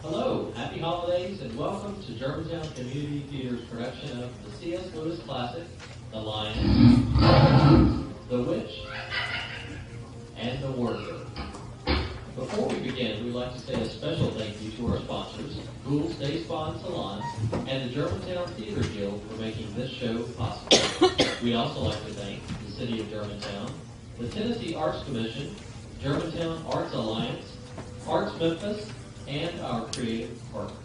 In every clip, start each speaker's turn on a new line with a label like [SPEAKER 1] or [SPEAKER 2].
[SPEAKER 1] Hello, happy holidays, and welcome to Germantown Community Theater's production of the C.S. Lewis classic, The Lion, the Witch, and the Wardrobe. Before we begin, we'd like to say a special thank you to our sponsors, Gould's Day Spa and Salon, and the Germantown Theater Guild for making this show possible. We'd also like to thank the City of Germantown, the Tennessee Arts Commission, Germantown Arts Alliance, Arts Memphis, and our creative partners.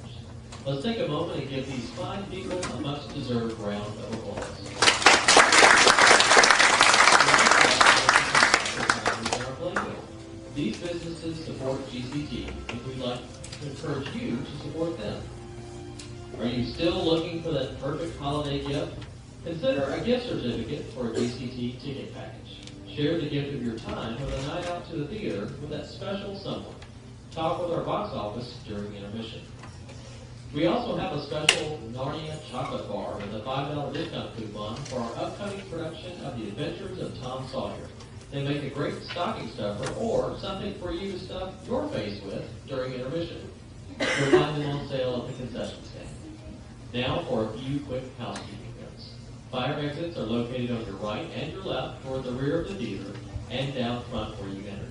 [SPEAKER 1] Let's take a moment and give these fine people a much-deserved round of applause. These businesses support GCT, and we'd like to encourage you to support them. Are you still looking for that perfect holiday gift? Consider a gift certificate for a GCT ticket package. Share the gift of your time with a night out to the theater with that special someone. Talk with our box office during intermission. We also have a special Narnia chocolate bar with a $5 discount coupon for our upcoming production of The Adventures of Tom Sawyer. They make a great stocking stuffer or something for you to stuff your face with during intermission. You'll find them on sale at the concession stand. Now for a few quick housekeeping notes. Fire exits are located on your right and your left toward the rear of the theater and down front where you entered.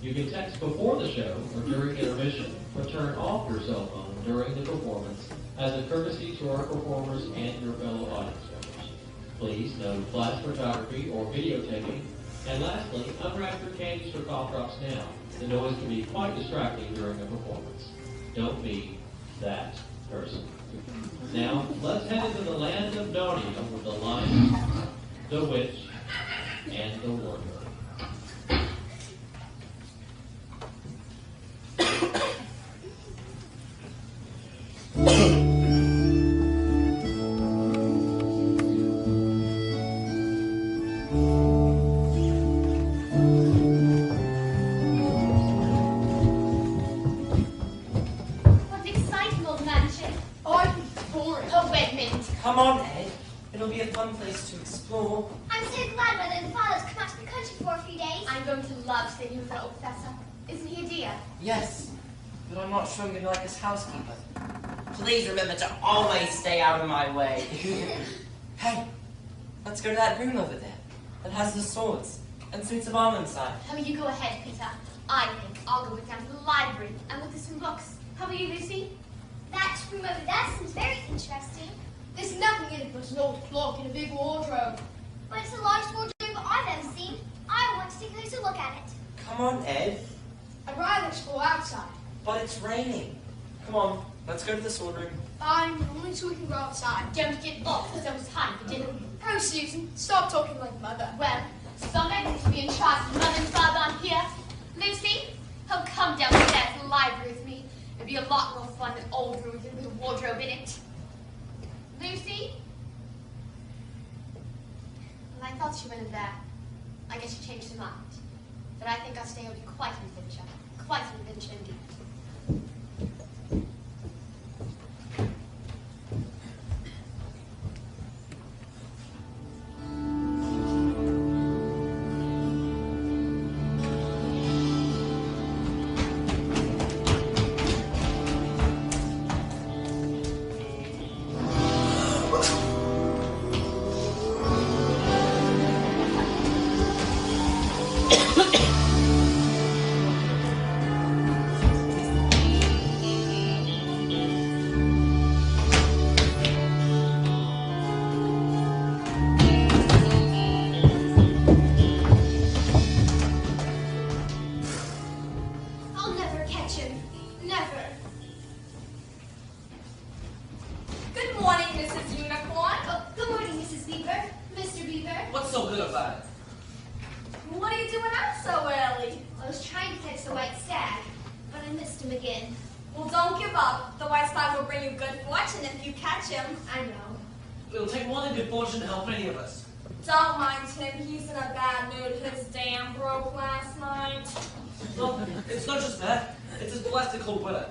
[SPEAKER 1] You can text before the show or during intermission, but turn off your cell phone during the performance as a courtesy to our performers and your fellow audience members. Please no flash photography or videotaping. And lastly, unwrap your candies or cough drops now. The noise can be quite distracting during a performance. Don't be that person. Now, let's head into the land of Narnia with the Lion, the Witch, and the Wardrobe.
[SPEAKER 2] Come on, Ed. It'll be a fun place to explore.
[SPEAKER 3] I'm so glad Mother and Father's come out to the country for a few days.
[SPEAKER 4] I'm going to love staying with that old professor. Isn't he a dear?
[SPEAKER 2] Yes, but I'm not sure I'm going to like his housekeeper. Please remember to always stay out of my way. Hey, let's go to that room over there that has the swords and suits of armor inside.
[SPEAKER 4] Oh, you go ahead, Peter. I think I'll go down to the library and look at some books. How about you, Lucy?
[SPEAKER 3] That room over there seems very interesting.
[SPEAKER 4] There's nothing in it but an old clock and a big wardrobe.
[SPEAKER 3] But it's the largest wardrobe I've ever seen. I want to take a closer look at it.
[SPEAKER 2] Come on, Ed.
[SPEAKER 4] I'd rather explore outside.
[SPEAKER 2] But it's raining. Come on, let's go to the sword room.
[SPEAKER 4] Fine, only so we can go outside. Don't get off, because there was time for dinner. Oh, Susan, stop talking like Mother. Well, somebody needs to be in charge of Mother and Father on here. Lucy, oh, come downstairs to the library with me. It'd be a lot more fun than old rooms with a wardrobe in it. Lucy? Well, I thought she went in there. I guess she changed her mind. But I think our stay will be quite an adventure. Quite an adventure indeed.
[SPEAKER 5] It'll take more than good fortune to help any of us.
[SPEAKER 6] Don't mind him. He's in a bad mood. His dam broke last night.
[SPEAKER 5] Well, it's not just that. It's his plastic cold weather.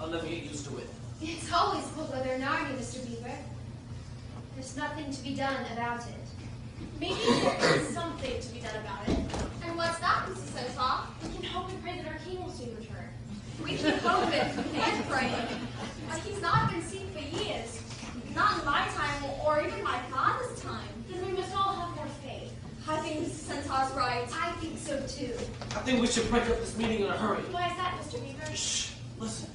[SPEAKER 5] I'll never get used to it.
[SPEAKER 4] It's always cold weather in Narnia, Mr. Beaver. There's nothing to be done about it.
[SPEAKER 6] Maybe there is something to be done about it.
[SPEAKER 4] And what's that, Mrs. Sosa?
[SPEAKER 6] We can hope and pray that our king will soon return. We keep hoping and praying. But he's not been seen for years. Not in my time or even my father's time.
[SPEAKER 4] Then we must all have more faith.
[SPEAKER 6] I think Mrs. Centaur's right.
[SPEAKER 4] I think so too.
[SPEAKER 5] I think we should break up this meeting in a hurry.
[SPEAKER 4] Why is that, Mr. Beaver?
[SPEAKER 5] Shh, listen.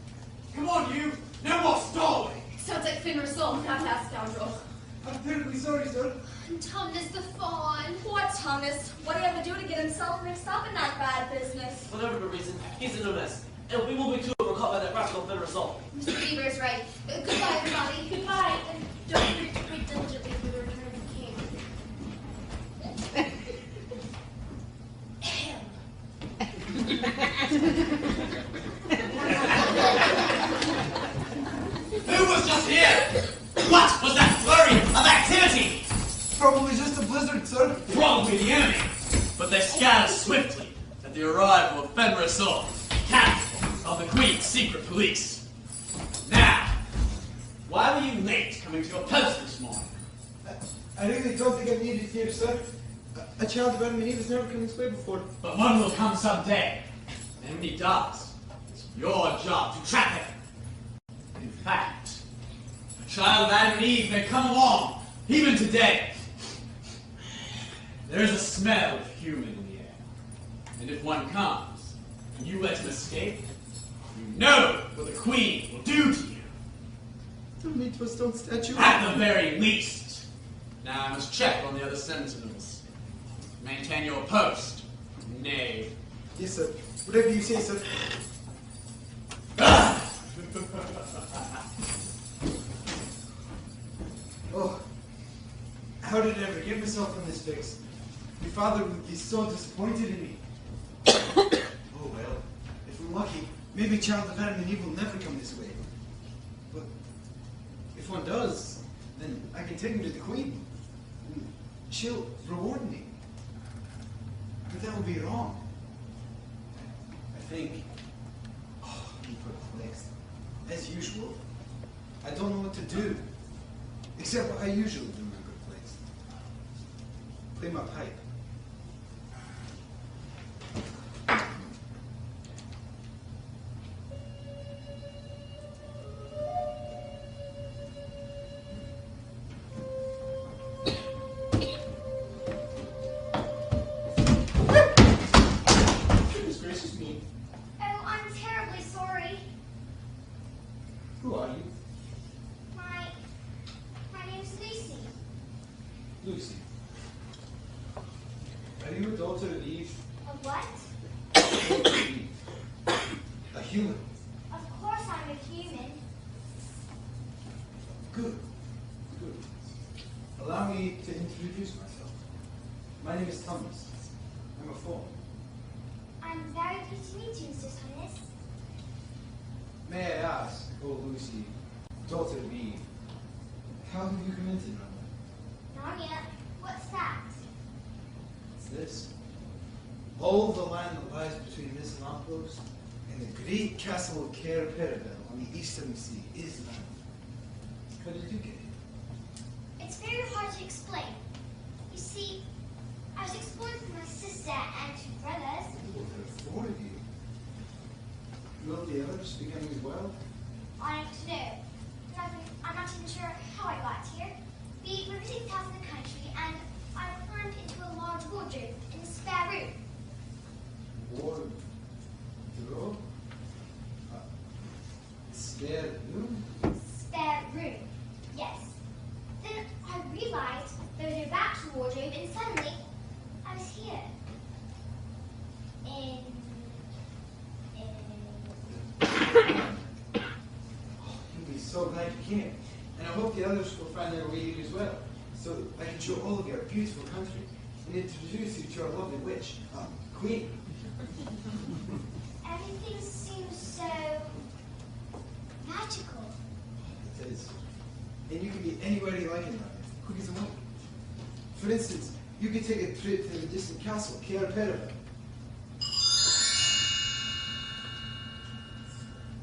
[SPEAKER 5] Come on, you. No more stalling.
[SPEAKER 4] Sounds like Fenris Soul.
[SPEAKER 6] Not that scoundrel.
[SPEAKER 7] I'm terribly sorry, sir.
[SPEAKER 4] And Tumnus the Fawn.
[SPEAKER 6] What, Thomas? What did he ever do to get himself mixed up in that bad business?
[SPEAKER 5] Whatever the reason, he's in a mess. And we won't be too overcaught by that rascal Fenris Soul.
[SPEAKER 4] Mr. Beaver's right. Goodbye, everybody. Goodbye. And don't forget to wait diligently for the return of the king.
[SPEAKER 8] Who was just here? What was that flurry of activity?
[SPEAKER 7] Probably just a blizzard, sir.
[SPEAKER 8] Probably the enemy. But they scattered swiftly at the arrival of Fenris Soul, captain of the Queen's secret police. Now, why were you late coming to your post this morning?
[SPEAKER 7] I really don't think I need it here, sir. A child of Adam and Eve has never come this way before.
[SPEAKER 8] But one will come someday. And when he does, it's your job to trap him. In fact, a child of Adam and Eve may come along, even today. There's a smell of human in the air. And if one comes, and you let him escape, you know what the Queen will do to you.
[SPEAKER 7] Turn me to a stone statue.
[SPEAKER 8] At the very least. Now I must check on the other sentinels. Maintain your post, knave.
[SPEAKER 7] Yes, sir. Whatever you say, sir. Oh, how did I ever get myself in this fix? Your father would be so disappointed in me. Oh well, if we're lucky, maybe child of Adam and Eve will never come this way. But if one does, then I can take him to the Queen. And she'll reward me. But that would be wrong. I think. Oh, I'm perplexed. As usual, I don't know what to do. Except what I usually do when I'm perplexed. Play my pipe. Goodness gracious me.
[SPEAKER 3] Oh, I'm terribly sorry.
[SPEAKER 7] Who are you?
[SPEAKER 3] My name's Lucy.
[SPEAKER 7] Lucy. Are you a daughter of Eve?
[SPEAKER 3] A what?
[SPEAKER 7] Eve. A human.
[SPEAKER 3] Of course I'm a human.
[SPEAKER 7] Good. Good. Allow me to introduce myself. My name is Thomas. I'm a fawn.
[SPEAKER 3] I'm very pleased to meet you, Mr. Thomas.
[SPEAKER 7] May I ask, oh Lucy, daughter of Eve, how have you come into Narnia?
[SPEAKER 3] Narnia? What's that?
[SPEAKER 7] It's this. All the land that lies between this and Arcos and the great castle of Cair Paravel on the eastern sea is Narnia. How did you get it?
[SPEAKER 3] It's very hard to explain. You see, I was exploring with my sister and two brothers.
[SPEAKER 7] Oh, there are four of you. Will the others be coming as well?
[SPEAKER 3] I don't know. I'm not even sure how I got here. We were visiting towns in the country, and I climbed into a large wardrobe in a spare room.
[SPEAKER 7] Wardrobe? Spare room?
[SPEAKER 3] Spare room, yes. Then I realized there was no back to the wardrobe, and suddenly I was here.
[SPEAKER 7] You'll be so glad you came. And I hope the others will find their way here as well. So I can show all of you our beautiful country and introduce you to our lovely witch, Queen.
[SPEAKER 3] Everything seems so magical.
[SPEAKER 7] It is. And you can be anywhere you like in life, quick as a wink. For instance, you could take a trip to the distant castle, Cair Paravel.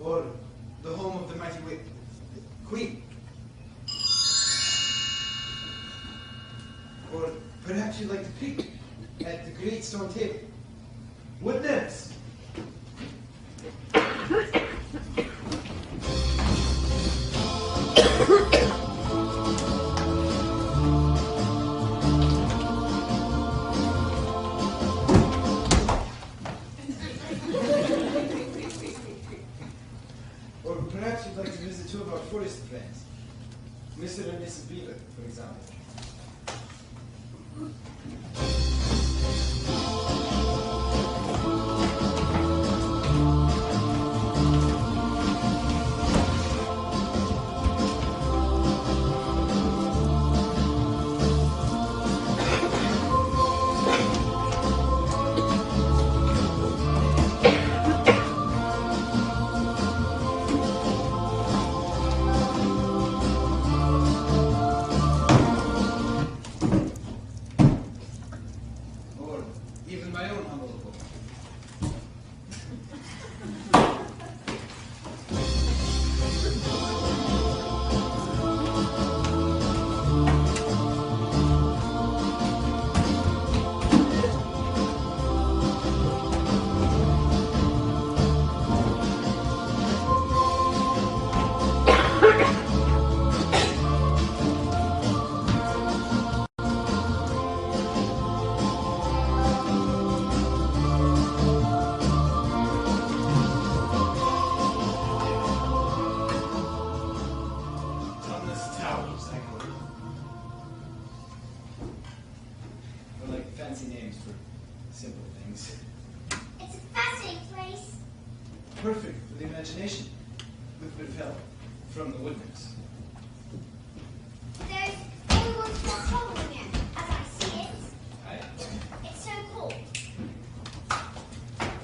[SPEAKER 7] Or the home of the mighty Queen. Or perhaps you'd like to peek at the great stone table. Witness! Perhaps you'd like to visit two of our forest friends, Mr. and Mrs. Beaver, for example. Or even my own humble abode. Thomas Towers, I call it. They're like fancy names for simple things.
[SPEAKER 3] It's a fascinating place.
[SPEAKER 7] Perfect for the imagination, with a bit of help from the woodnymphs.
[SPEAKER 3] There's only one small problem here, as I see it.
[SPEAKER 7] Aye.
[SPEAKER 3] It's so cold.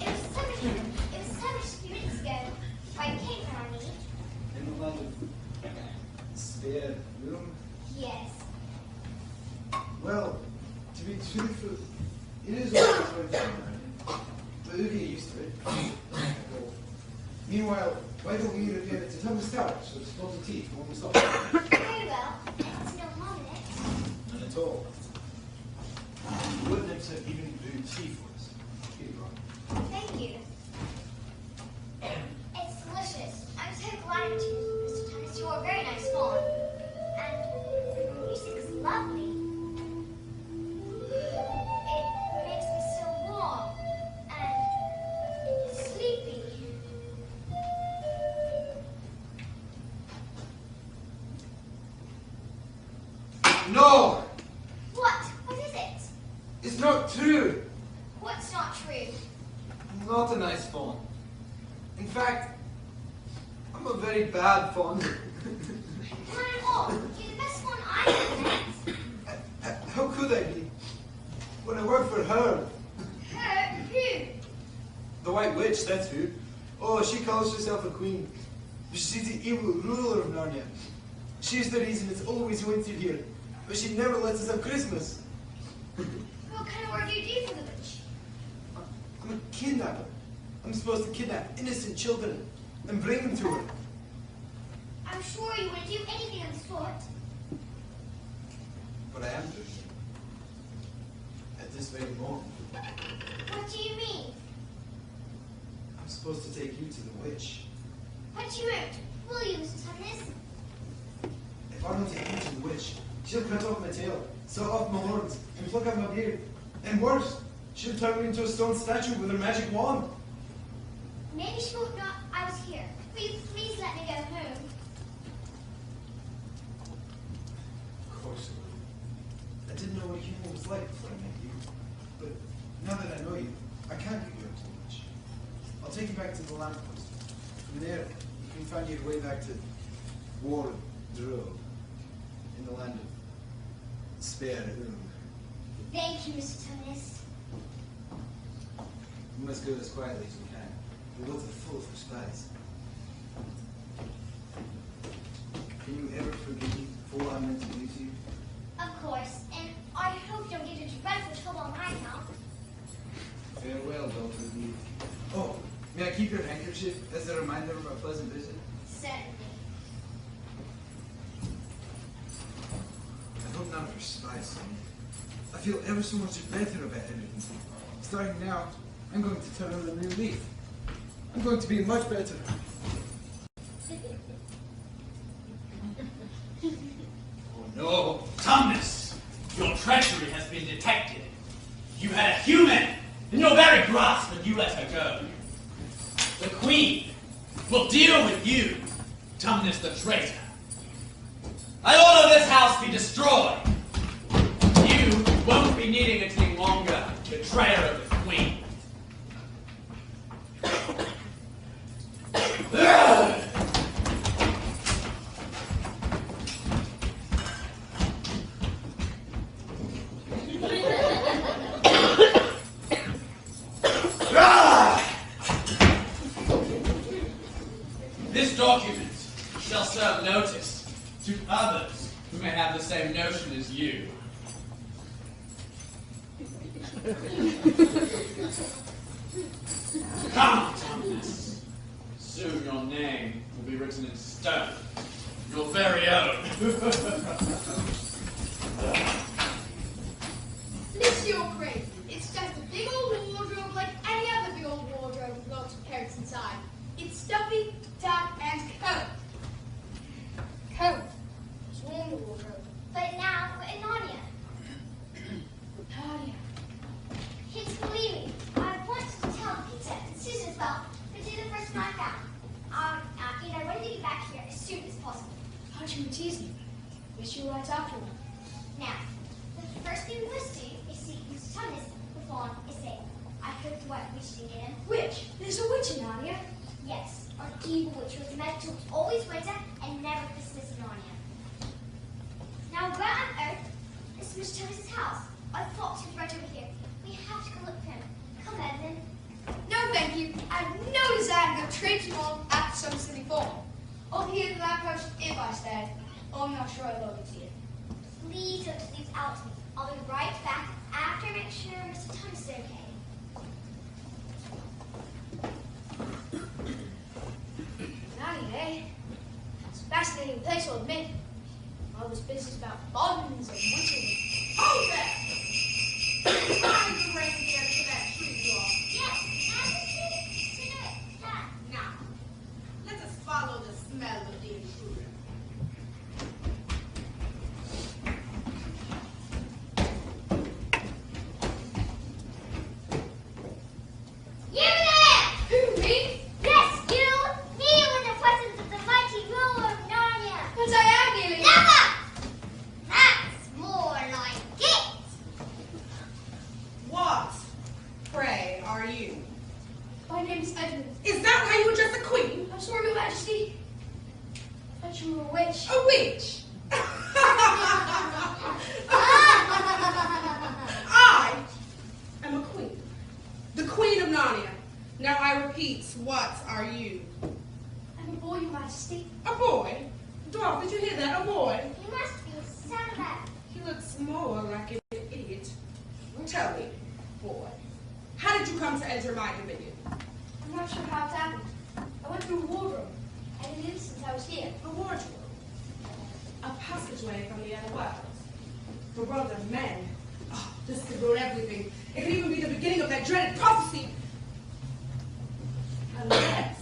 [SPEAKER 3] It was so much a few minutes ago where I came from our meeting.
[SPEAKER 7] In the land of spare room.
[SPEAKER 3] Yes.
[SPEAKER 7] Well, to be truthful, it is always going to be but you'll get used to it. Meanwhile, why don't we repair it to Thomas Towers with spotted teeth when we stop?
[SPEAKER 3] Very well. There's no harm in it.
[SPEAKER 7] None at all. The woodnymphs have even brewed tea for us. Here you are.
[SPEAKER 3] Thank you. It's delicious. I'm so glad to Mr. Thomas. You're a very nice fawn. And the music is lovely. It makes me so warm and sleepy.
[SPEAKER 7] No!
[SPEAKER 3] What? What is it?
[SPEAKER 7] It's not true!
[SPEAKER 3] What's not true?
[SPEAKER 7] I'm not a nice fawn. In fact, I'm a very bad fawn.
[SPEAKER 3] Not at all. You're the best one I've met.
[SPEAKER 7] How could I be? When I work for her.
[SPEAKER 3] Her? Who?
[SPEAKER 7] The White Witch, that's who. Oh, she calls herself a queen. She's the evil ruler of Narnia. She's the reason it's always winter here. But she never lets us have Christmas.
[SPEAKER 3] What kind of work do you do for the witch?
[SPEAKER 7] I'm a kidnapper. I'm supposed to kidnap innocent children and bring them to her.
[SPEAKER 3] I'm sure you wouldn't do anything of the sort.
[SPEAKER 7] But I am doing it. At this very moment.
[SPEAKER 3] What do you mean?
[SPEAKER 7] I'm supposed to take you to the witch.
[SPEAKER 3] But you won't, will you, Mr. Thomas?
[SPEAKER 7] If I don't take you to the witch, she'll cut off my tail, saw off my horns, and pluck out my beard. And worse, she'll turn me into a stone statue with her magic wand.
[SPEAKER 3] Maybe she won't know I was here. Will you please let me go home?
[SPEAKER 7] Of course I would. I didn't know what human was like before I met you. But now that I know you, I can't give you up too much. I'll take you back to the lamppost. From there, you can find your way back to War Drove in the land of Spare Room.
[SPEAKER 3] Thank you, Mr. Thomas.
[SPEAKER 7] We must go as quietly as we can. The woods are full for spies. Can you ever forgive me for what I meant to do to you?
[SPEAKER 3] Of course, and I hope you don't get into dreadful trouble on my account.
[SPEAKER 7] Farewell, daughter of Eve. Oh, may I keep your handkerchief as a reminder of our pleasant visit?
[SPEAKER 3] Certainly.
[SPEAKER 7] I hope none of your spies saw me. I feel ever so much better about everything. Starting now, I'm going to turn on a new leaf. I'm going to be much better.
[SPEAKER 8] Oh no, Thomas! Your treachery has been detected. You had a human in your very grasp and you let her go. The Queen will deal with you Tumnus the traitor. I order this house be destroyed. You won't be needing it any longer, betrayer of the queen. This document shall serve notice to others who may have the same notion as you. Come, Thomas. Soon your name will be written in stone. Your very own.
[SPEAKER 4] This your crate. It's just a big old wardrobe like any other big old wardrobe with lots of carrots inside. It's stuffy, dark, and cold. Cold. It's warm the wardrobe.
[SPEAKER 3] But now we're in Narnia.
[SPEAKER 4] Nadia.
[SPEAKER 3] Kids, believe me, I wanted to tell Peter and Susan as well, but you're the first one I found. I wanted to get back here as soon as possible.
[SPEAKER 4] How'd you tease me? Wish you were right after one.
[SPEAKER 3] Now, the first thing we must do is see whose son is the fawn is safe. I hope the white witch didn't get him.
[SPEAKER 4] Witch? There's a witch in Narnia.
[SPEAKER 3] Yes, our evil witch was meant to always winter and never Christmas in Narnia. Now, where on earth is Mr. Thomas's house? I thought he was right over here. We have to go look for him. Come, Edmund.
[SPEAKER 4] No, thank you. I have no desire to go traipsing on after some silly form. I'll be here at the lamppost if I stay. Oh, I'm not sure I love it here.
[SPEAKER 3] Please don't leave out to me. I'll be right back after I make sure Mr. Thomas is okay.
[SPEAKER 4] Narnia, eh? It's a fascinating place, I'll admit. All this business about bonds and winter. Hold there! Find the reindeer to that tree door.
[SPEAKER 3] Yes, and to do it.
[SPEAKER 6] Now, let us follow the smell of the intruder.
[SPEAKER 3] You there!
[SPEAKER 4] Who, me?
[SPEAKER 3] Yes, you! Kneel in the presence of the mighty ruler of Narnia!
[SPEAKER 4] But I am kneeling.
[SPEAKER 3] Never! That's more like it!
[SPEAKER 6] What, pray, are you?
[SPEAKER 4] My name's Edmund.
[SPEAKER 6] Is that why you were just a queen?
[SPEAKER 4] I'm sorry, Your Majesty. I thought you were a witch.
[SPEAKER 6] A witch? I am a queen. The Queen of Narnia. Now I repeat, what are you?
[SPEAKER 4] I'm a boy, Your Majesty.
[SPEAKER 6] A boy? Dwarf, did you hear that? A boy?
[SPEAKER 3] You must be Saturday.
[SPEAKER 6] He looks more like an idiot. Tell me, boy, how did you come to enter my dominion?
[SPEAKER 4] I'm not sure how it happened. I went through a wardrobe, and in an instant I was here.
[SPEAKER 6] A wardrobe. A passageway from the other world. The world of men. Oh, this could ruin everything. It could even be the beginning of that dreaded prophecy. Unless...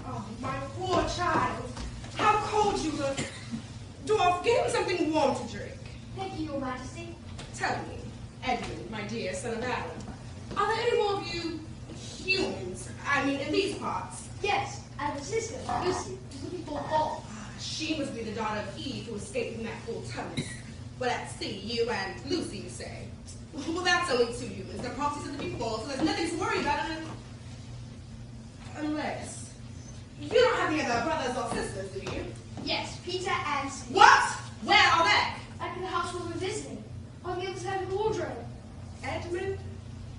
[SPEAKER 6] Oh, my poor child. How cold you look. Dwarf, give him something warm to drink.
[SPEAKER 4] Thank you, Your Majesty.
[SPEAKER 6] Tell me, Edmund, my dear son of Adam, are there any more of you humans, I mean, in these parts?
[SPEAKER 4] Yes, I have a sister, Lucy, who's looking for a ball.
[SPEAKER 6] She must be the daughter of Eve who escaped from that fool Thomas. But let's see, you and Lucy, you say. Well, that's only two humans. Their prophecies are to be false, so there's nothing to worry about. Unless you don't have any other brothers or sisters, do you?
[SPEAKER 4] Yes, Peter and Steve.
[SPEAKER 6] What? Where are they?
[SPEAKER 4] Back in the house where we're visiting, on the other side of the wardrobe.
[SPEAKER 6] Edmund,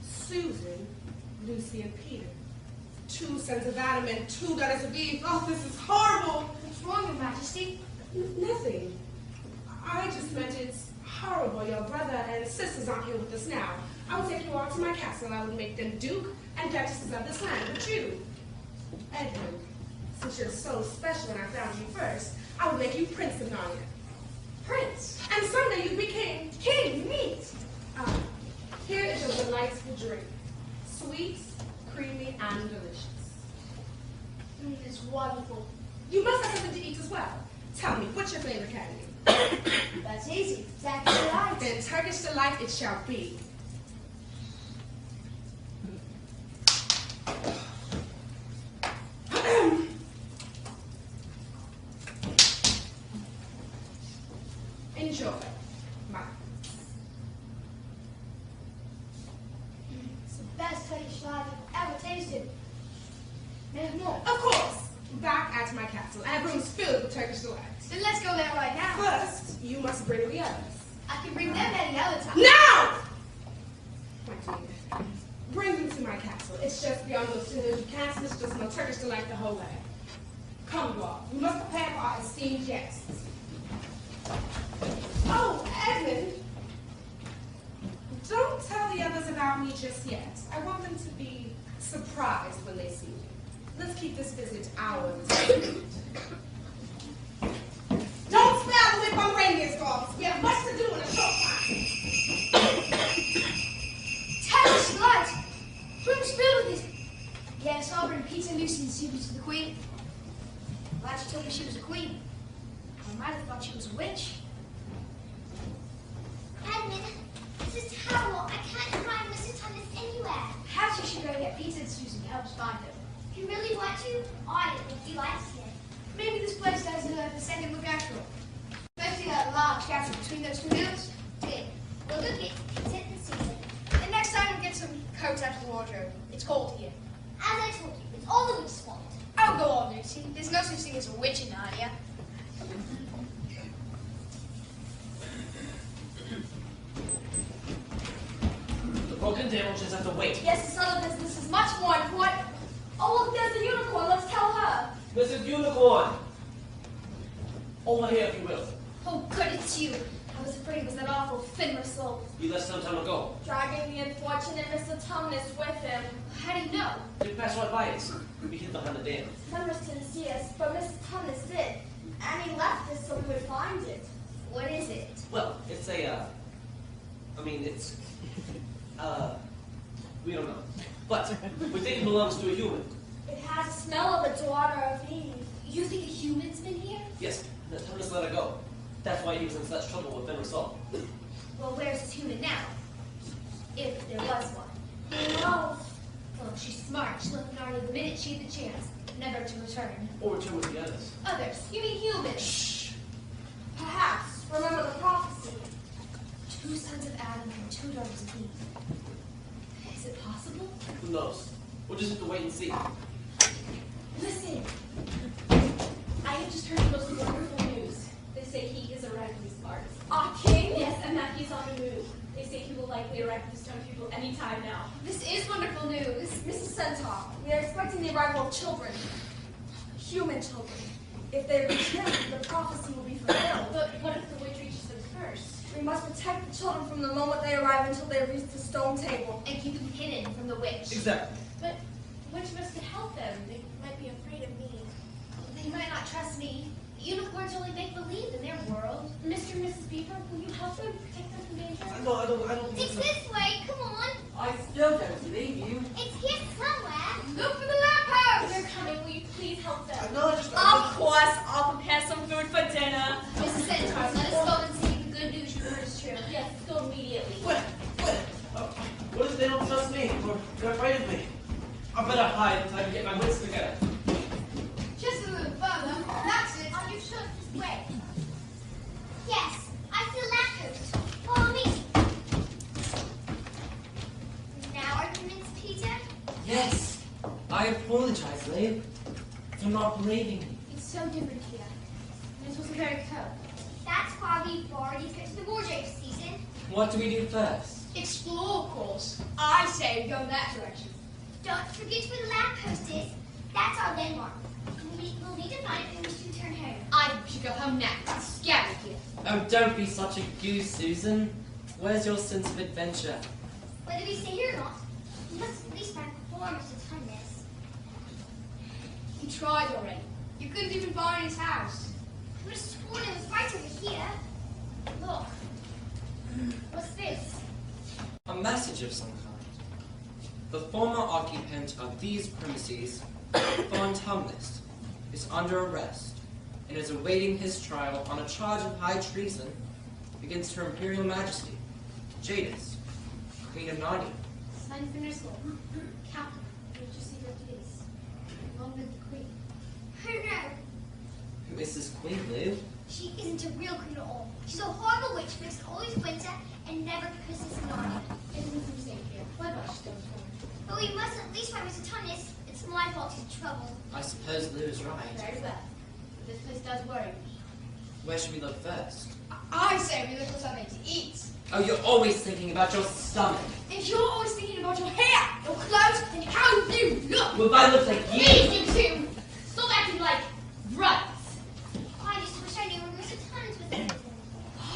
[SPEAKER 6] Susan, Lucy, and Peter. Two sons of Adam and two daughters of Eve. Oh, this is horrible.
[SPEAKER 4] What's wrong, Your Majesty?
[SPEAKER 6] Nothing. I just meant it's horrible. Your brother and sisters aren't here with us now. I would take you all to my castle. I would make them duke and duchesses of this land. But you, Edmund, since you're so special and I found you first, I would make you Prince of Narnia. Prince? And someday you'd be king. King, meat. Here is your delightful drink. Sweet, creamy, and delicious.
[SPEAKER 4] It's wonderful.
[SPEAKER 6] You must have something to eat as well. Tell me, what's your favorite candy?
[SPEAKER 4] That's easy. Turkish delight.
[SPEAKER 6] Then Turkish delight it shall be. Enjoy. Bye.
[SPEAKER 4] It's the best Turkish delight I've ever tasted. There's more.
[SPEAKER 6] Of course, back at my castle. I have rooms filled with Turkish delights.
[SPEAKER 4] Then let's go there right now.
[SPEAKER 6] First, you must bring the others.
[SPEAKER 4] I can bring them any other time.
[SPEAKER 6] Now! My queen, bring them to my castle. It's just beyond those two hills. You can't miss just my Turkish delight the whole way. Come, you all. We must prepare for our esteemed guests. Oh, Edmund! Don't tell the others about me just yet. I want them to be surprised when they see me. Let's keep this visit ours. Don't spell the whip on reindeer's dogs. We have much to do in a short time.
[SPEAKER 4] Turkish delight! Room's filled with it. Yes, I'll bring Peter, Lucy, and Susie to the Queen. Glad she told me she was a queen. I might have thought she was a witch.
[SPEAKER 3] Edmund, this is terrible. I can't find Mr. Thomas anywhere.
[SPEAKER 4] Perhaps you should go get Peter and Susie to help us find him.
[SPEAKER 3] If you really want to, I would be like to.
[SPEAKER 4] Maybe this place has a second look after all. Especially that large castle between those two hills.
[SPEAKER 3] Good. We'll go get Peter and Susan.
[SPEAKER 4] And next time we'll get some coats out of the wardrobe. It's cold here.
[SPEAKER 3] As I told you, it's all the witch's fault.
[SPEAKER 4] Oh, go on, Lucy. There's no such thing as a witch in Narnia.
[SPEAKER 5] The broken table just have to wait.
[SPEAKER 4] Yes, this other business is much more important. Oh, look, there's the unicorn. Let's tell her.
[SPEAKER 5] Mrs. Unicorn! Over here, if you will.
[SPEAKER 4] Oh, good, it's you. I was afraid it was that awful Finra soul.
[SPEAKER 5] You left some time ago.
[SPEAKER 4] Dragging the unfortunate Mr. Tumnus with him. How do you know?
[SPEAKER 5] You passed right by us. We hid behind the dam.
[SPEAKER 4] Finra didn't see us, but Mr. Tumnus did. And he left us so we would find it. What is it?
[SPEAKER 5] Well, it's a, we don't know. But we think it belongs to a human.
[SPEAKER 4] It has the smell of a daughter of Eve. You think a human's been here?
[SPEAKER 5] Yes, the Thomas let her go. That's why he was in such trouble with Fenrisol.
[SPEAKER 4] Well, where's his human now? If there was one. No. Well, she's smart. She left Narnia the minute she had the chance, never to return.
[SPEAKER 5] Or return with the others.
[SPEAKER 4] Others? You mean humans?
[SPEAKER 5] Shh.
[SPEAKER 4] Perhaps. Remember the prophecy. 2 sons of Adam and 2 daughters of Eve. Is it possible?
[SPEAKER 5] Who knows? We'll just have to wait and see.
[SPEAKER 4] Listen.
[SPEAKER 9] I have just heard the most wonderful news. They say he is arriving in these parts.
[SPEAKER 4] Our king?
[SPEAKER 9] Yes, and that he's on the move. They say he will likely arrive at the Stone People any time now.
[SPEAKER 4] This is wonderful news. Mrs. Centaur, we are expecting the arrival of children. Human children. If they reach him, the prophecy will be fulfilled.
[SPEAKER 9] But what if the witch reaches them first?
[SPEAKER 4] We must protect the children from the moment they arrive until they reach the stone table.
[SPEAKER 3] And keep them hidden from the witch.
[SPEAKER 5] Exactly.
[SPEAKER 9] But which of us could help them? They might be afraid of me.
[SPEAKER 3] They might not trust me. Unicorns only make believe in their world.
[SPEAKER 9] Mr. and Mrs. Beaver, will you help them, protect them from danger?
[SPEAKER 5] No, I don't think
[SPEAKER 3] It's
[SPEAKER 5] so.
[SPEAKER 3] this way. Come on.
[SPEAKER 8] I still don't believe you.
[SPEAKER 3] It's here somewhere.
[SPEAKER 4] Look for the lamppost!
[SPEAKER 9] They're coming. Will you please help them?
[SPEAKER 5] No, I just...
[SPEAKER 9] Of course, I'll prepare some food for dinner.
[SPEAKER 3] Mrs. Centaur, let us go and see if the good news you heard is true.
[SPEAKER 9] Yes, go immediately.
[SPEAKER 5] What if they don't trust me? Or they're afraid of me? I better hide until I can get my wits together.
[SPEAKER 4] Just a little further. That's it.
[SPEAKER 3] Are you sure it's this way? Yes, I see the lamppost. Follow me. Now are you convinced, Peter?
[SPEAKER 8] Yes. I apologize, Lane, for not believing you.
[SPEAKER 4] It's so different here. This was very cold.
[SPEAKER 3] That's why we've already picked the wardrobe season.
[SPEAKER 8] What do we do first?
[SPEAKER 4] Explore, of course. I say we go in that direction.
[SPEAKER 3] Don't forget where the lamppost is. That's our landmark. We'll need to find it when we should return home.
[SPEAKER 4] I think we should go home now. It's scary here.
[SPEAKER 8] Oh, don't be such a goose, Susan. Where's your sense of adventure?
[SPEAKER 3] Whether we stay here or not, we must at least find performers to time this.
[SPEAKER 4] He tried already. You couldn't even find his house.
[SPEAKER 3] I would have sworn it was right over here. Look. What's this?
[SPEAKER 8] A message of some kind. The former occupant of these premises, Von Tumnus, is under arrest and is awaiting his trial on a charge of high treason against Her Imperial Majesty, Jadis, Queen of Narnia.
[SPEAKER 4] Sign for Nurse. Captain, what you see what it is? Along with the queen.
[SPEAKER 3] Who knows?
[SPEAKER 8] Who
[SPEAKER 2] this is Queen Lou.
[SPEAKER 3] She isn't a real queen at all. She's a horrible witch who makes it always winter and never kisses Narnia.
[SPEAKER 4] Isn't safe here. Why not she don't come?
[SPEAKER 3] But we must at least find Mr. Tunnis. It's my fault he's in trouble.
[SPEAKER 2] I suppose Lou is right.
[SPEAKER 4] Very well. But this place does worry me.
[SPEAKER 2] Where should we look first?
[SPEAKER 4] I say we look for something to eat.
[SPEAKER 2] Oh, you're always thinking about your stomach.
[SPEAKER 4] If you're always thinking about your hair, your clothes, and how you look,
[SPEAKER 2] Well, I look like you.
[SPEAKER 4] please, you two, stop acting like brothers.
[SPEAKER 3] I just wish I knew where Mr. Tunnis was in.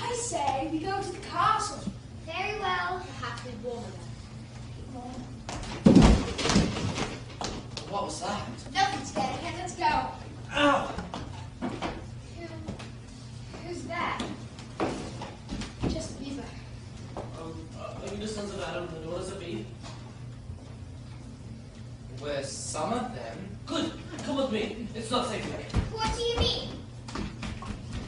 [SPEAKER 4] I say we go to the castle.
[SPEAKER 3] Very well.
[SPEAKER 4] Perhaps it's warmer
[SPEAKER 2] What was that?
[SPEAKER 4] there. Nothing scared. Okay, let's go.
[SPEAKER 2] Ow!
[SPEAKER 4] Who's that? Just Beaver.
[SPEAKER 5] Are you the sons of Adam and the daughters of Eve?
[SPEAKER 2] Were some of them?
[SPEAKER 5] Good. Come with me. It's not safe here.
[SPEAKER 3] What do you mean?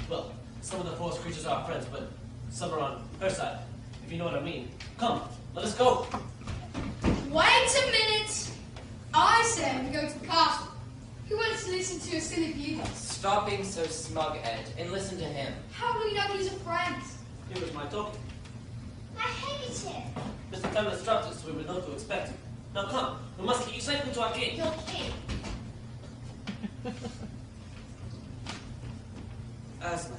[SPEAKER 5] Well, some of the forest creatures are our friends, but some are on her side, if you know what I mean. Come, let us go.
[SPEAKER 4] Wait a minute. I say we go to the castle. Who wants to listen to a silly Beaver?
[SPEAKER 2] Stop being so smug, Ed, and listen to him.
[SPEAKER 4] How do we know he's a friend?
[SPEAKER 5] Here was my talking.
[SPEAKER 3] I hate it.
[SPEAKER 5] Mr. Tanner instructed us, so we would know to expect. Now come, we must get you safely to our king.
[SPEAKER 3] Your king.
[SPEAKER 5] Aslan.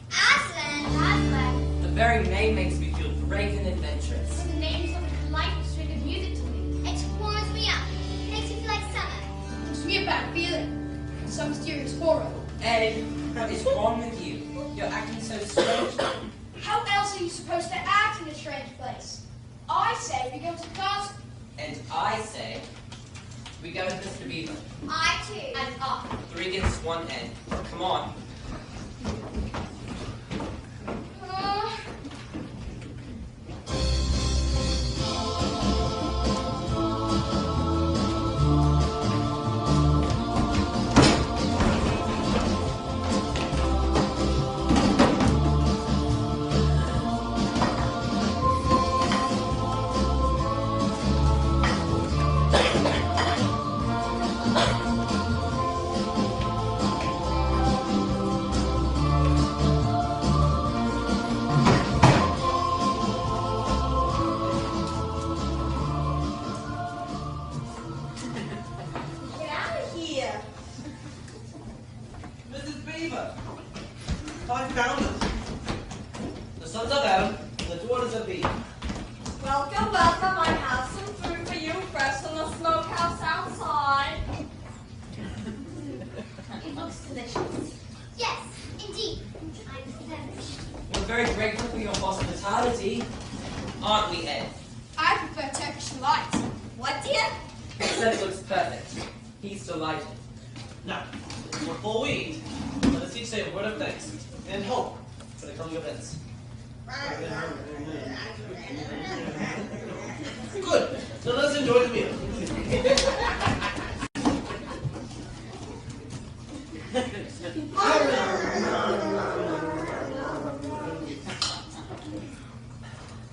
[SPEAKER 3] Aslan.
[SPEAKER 2] The very name makes me feel brave and adventurous.
[SPEAKER 4] The name is something delightful, string of music to me.
[SPEAKER 3] It warms me up. It makes me feel like summer.
[SPEAKER 4] Gives me a bad feeling. Some mysterious horror.
[SPEAKER 2] Ed, what is wrong with you? You're acting so strange.
[SPEAKER 4] How else are you supposed to act in a strange place? I say we go to the castle.
[SPEAKER 2] And I say, we go to Mr. Beaver.
[SPEAKER 3] I too.
[SPEAKER 4] And I.
[SPEAKER 2] 3 against 1, Ed. Come on.
[SPEAKER 10] Get out of here.
[SPEAKER 5] Mrs. Beaver. I found us. The sons of Adam and the daughters of Eve.
[SPEAKER 10] Welcome, welcome. I have some food for you fresh from the smokehouse outside.
[SPEAKER 3] It looks delicious. Yes, indeed. I'm famished.
[SPEAKER 2] We're very grateful for your hospitality. Aren't we, Ed?
[SPEAKER 4] I prefer Turkish delight.
[SPEAKER 10] What, dear?
[SPEAKER 2] Said it looks perfect. He's delighted.
[SPEAKER 5] Now, before we eat, let us each say a word of thanks and hope for the coming events. Good. Now let us enjoy the meal.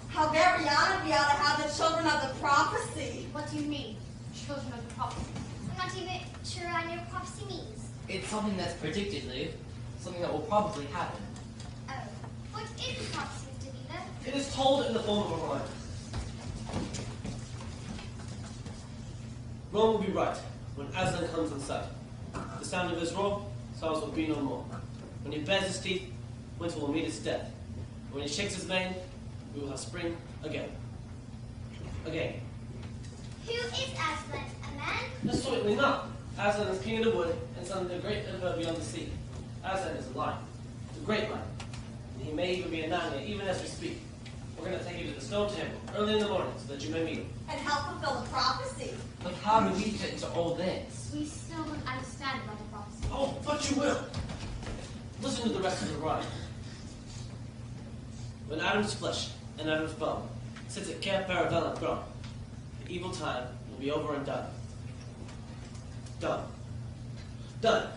[SPEAKER 10] How very honored we are to have the children of the prophecy.
[SPEAKER 4] What do you mean? Children of the prophecy.
[SPEAKER 3] I'm not even sure I know what prophecy means.
[SPEAKER 2] It's something that's predicted, Lou. Something that will probably happen.
[SPEAKER 3] Oh. What is prophecy, Mr. Beaver?
[SPEAKER 5] It is told in the form of a rhyme. Rome will be right when Aslan comes in sight. The sound of his roar, sorrows will be no more. When he bares his teeth, winter will meet its death. And when he shakes his mane, we will have spring again. Again.
[SPEAKER 3] Who is Aslan? A man?
[SPEAKER 5] Certainly not. Aslan is king of the wood and son of the great emperor beyond the sea. Aslan is a lion, a great lion. And he may even be a Narnia even as we speak. We're going to take you to the stone temple early in the morning so that you may meet him.
[SPEAKER 10] And help fulfill the prophecy.
[SPEAKER 2] But how do we fit into all this?
[SPEAKER 4] We still don't understand about the prophecy.
[SPEAKER 5] Oh, but you will. Listen to the rest of the rhyme. When Adam's flesh and Adam's bone sits at Camp Paradon throne, the evil time will be over and done. Done. Done.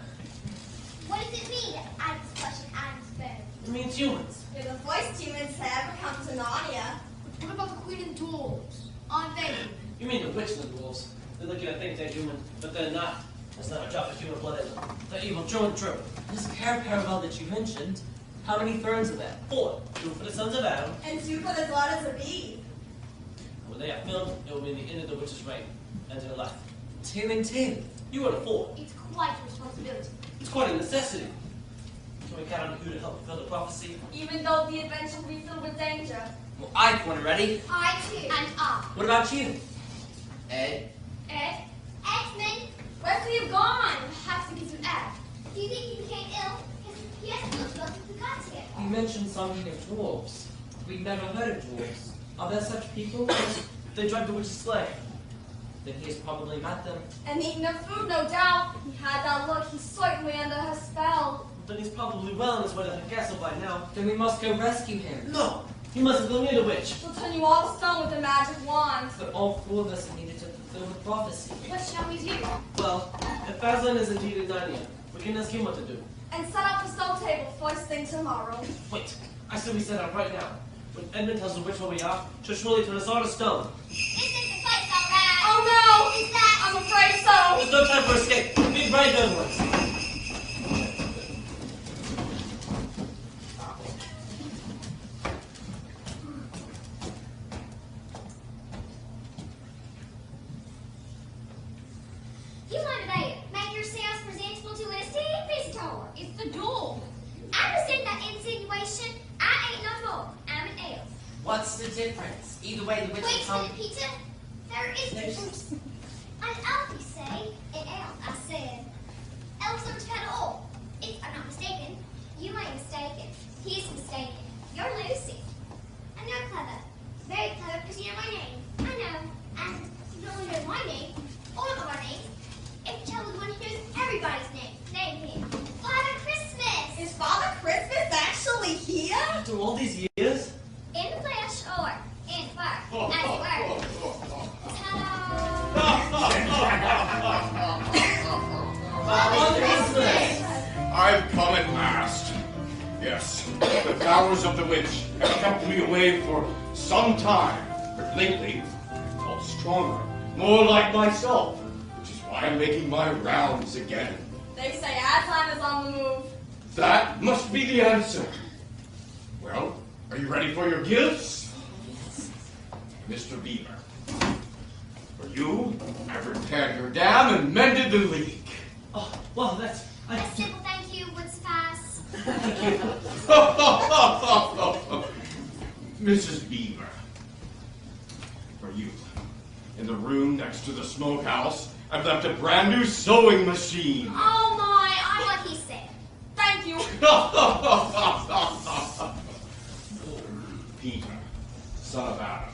[SPEAKER 3] What does it mean, Adam's flesh and Adam's bone?
[SPEAKER 5] It means humans.
[SPEAKER 10] You're the first humans to ever come to Narnia.
[SPEAKER 4] What about the queen and dwarves? Aren't they?
[SPEAKER 5] You mean the witch and the wolves. They're looking at things they're human, but they're not. There's not a drop of human blood in them. They're evil through and through.
[SPEAKER 2] This caravel that you mentioned, how many thrones are there?
[SPEAKER 5] 4. 2 for the sons of Adam.
[SPEAKER 10] And 2 for the daughters of Eve.
[SPEAKER 5] When they are filled, it will be the end of the witch's reign. End of life.
[SPEAKER 2] 2 and 2.
[SPEAKER 5] You are the 4.
[SPEAKER 3] It's quite a responsibility.
[SPEAKER 5] It's quite a necessity. Can we count on you to help fulfill the prophecy?
[SPEAKER 10] Even though the adventure will be filled with danger.
[SPEAKER 2] Well, I've one already.
[SPEAKER 3] I too. And I.
[SPEAKER 2] What about you? Ed?
[SPEAKER 3] Ed? Edmund?
[SPEAKER 10] Where's he gone?
[SPEAKER 3] Perhaps to get some air. Do you think he became ill? He hasn't looked well since we got here.
[SPEAKER 2] You mentioned something of dwarves. We've never heard of dwarves. Are there such people?
[SPEAKER 5] They dragged the witch's sleigh.
[SPEAKER 2] Then he has probably met them.
[SPEAKER 10] And eating their food, no doubt. He had that look. He's certainly under her spell.
[SPEAKER 5] Then he's probably well on his way to the castle by now.
[SPEAKER 2] Then we must go rescue him.
[SPEAKER 5] No! He mustn't go near the witch.
[SPEAKER 10] She'll turn you all to stone with a magic wand.
[SPEAKER 2] But all 4 of us are needed to fulfill the prophecy.
[SPEAKER 3] What shall we do?
[SPEAKER 5] Well, if Aslan is indeed in Narnia, we can ask him what to do.
[SPEAKER 10] And set up a stone table first thing tomorrow.
[SPEAKER 5] Wait, I say we set out right now. When Edmund tells the witch where we are, she'll surely turn us all to stone.
[SPEAKER 3] This is the place, all right.
[SPEAKER 10] Oh no!
[SPEAKER 3] Is that?
[SPEAKER 10] I'm afraid so.
[SPEAKER 5] There's no time for escape. Be brave, everyone.
[SPEAKER 3] You want to make yourselves presentable to an esteemed visitor. It's the duel. I resent that insinuation. I ain't no more. I'm an elf.
[SPEAKER 2] What's the difference? Either way, the witch
[SPEAKER 3] Wait
[SPEAKER 2] will
[SPEAKER 3] a
[SPEAKER 2] come.
[SPEAKER 3] minute, Peter. There is difference. An elf, you say? An elf, I said. Elves don't count at all. If I'm not mistaken, you ain't mistaken. He's mistaken. You're Lucy. I know clever. Very clever because you know my name. I know. And you don't only know my name, all of our names. If you tell the one who knows everybody's name, name him. Father Christmas!
[SPEAKER 10] Is Father Christmas actually here?
[SPEAKER 5] After all these years?
[SPEAKER 3] In the flesh or in the fire, as it were.
[SPEAKER 5] Father Christmas!
[SPEAKER 11] I've come at last. Yes, the powers of the witch have kept me away for some time, but lately I've felt stronger, more like myself, which is why I'm making my rounds again.
[SPEAKER 10] They say Aslan is on the move.
[SPEAKER 11] That must be the answer. Well, are you ready for your gifts? Mr. Beaver, for you, I've repaired your dam and mended the leak.
[SPEAKER 5] Oh, well, that's...
[SPEAKER 3] A simple thank you would suffice.
[SPEAKER 11] Mrs. Beaver, for you, in the room next to the smokehouse, I've left a brand new sewing machine.
[SPEAKER 3] Oh my, I'm what he said.
[SPEAKER 10] Thank you.
[SPEAKER 11] Peter, son of Adam,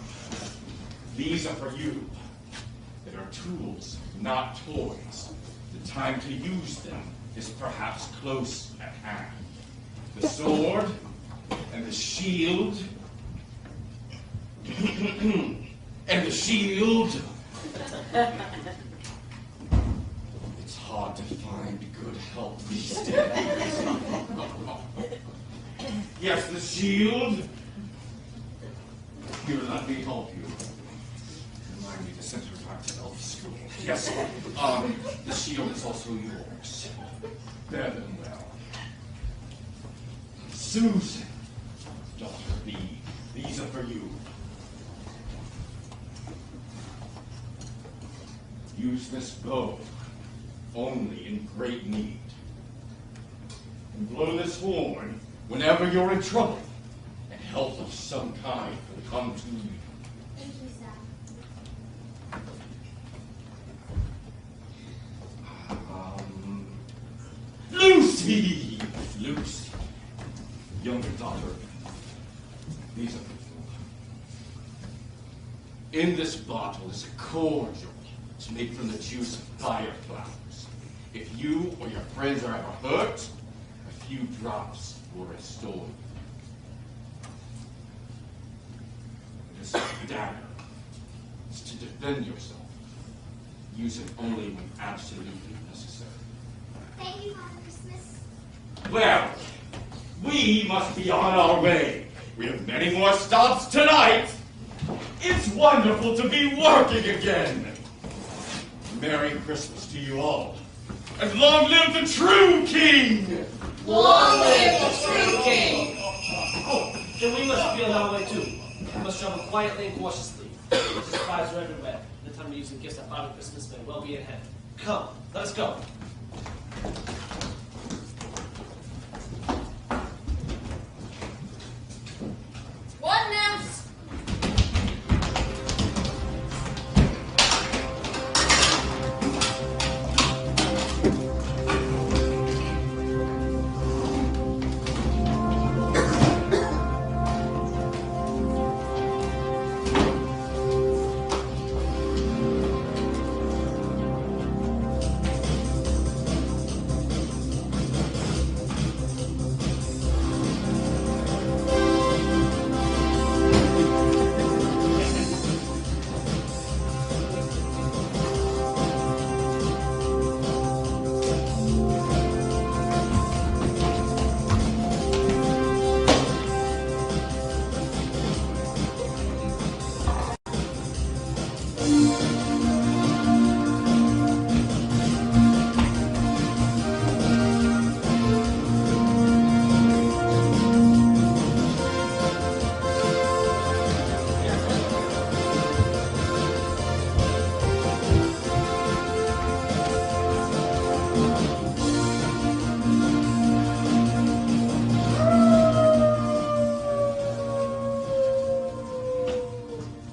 [SPEAKER 11] these are for you. They are tools, not toys. The time to use them is perhaps close at hand. The sword and the shield. And the shield. It's hard to find good help these days. Yes, the shield. Here, let me help you. Remind me to send her back to elf school. Yes, the shield is also yours. Bear them well. Susan, daughter of Eve, these are for you. Use this bow only in great need. And blow this horn whenever you're in trouble, and help of some kind will come to you.
[SPEAKER 3] Thank you, sir.
[SPEAKER 11] Lucy! Lucy, younger daughter, these are for you. In this bottle is a cordial. It's made from the juice of fire flowers. If you or your friends are ever hurt, a few drops will restore you. This dagger is to defend yourself. Use it only when absolutely necessary.
[SPEAKER 3] Thank you, Father Christmas.
[SPEAKER 11] Well, we must be on our way. We have many more stops tonight. It's wonderful to be working again. Merry Christmas to you all. And long live the true king!
[SPEAKER 2] Long live the true king!
[SPEAKER 5] Oh, then we must be on our way too. We must travel quietly and cautiously. There's spies are everywhere. The time to use the gifts that Father Christmas may well be at hand. Come, let us go.
[SPEAKER 4] What next?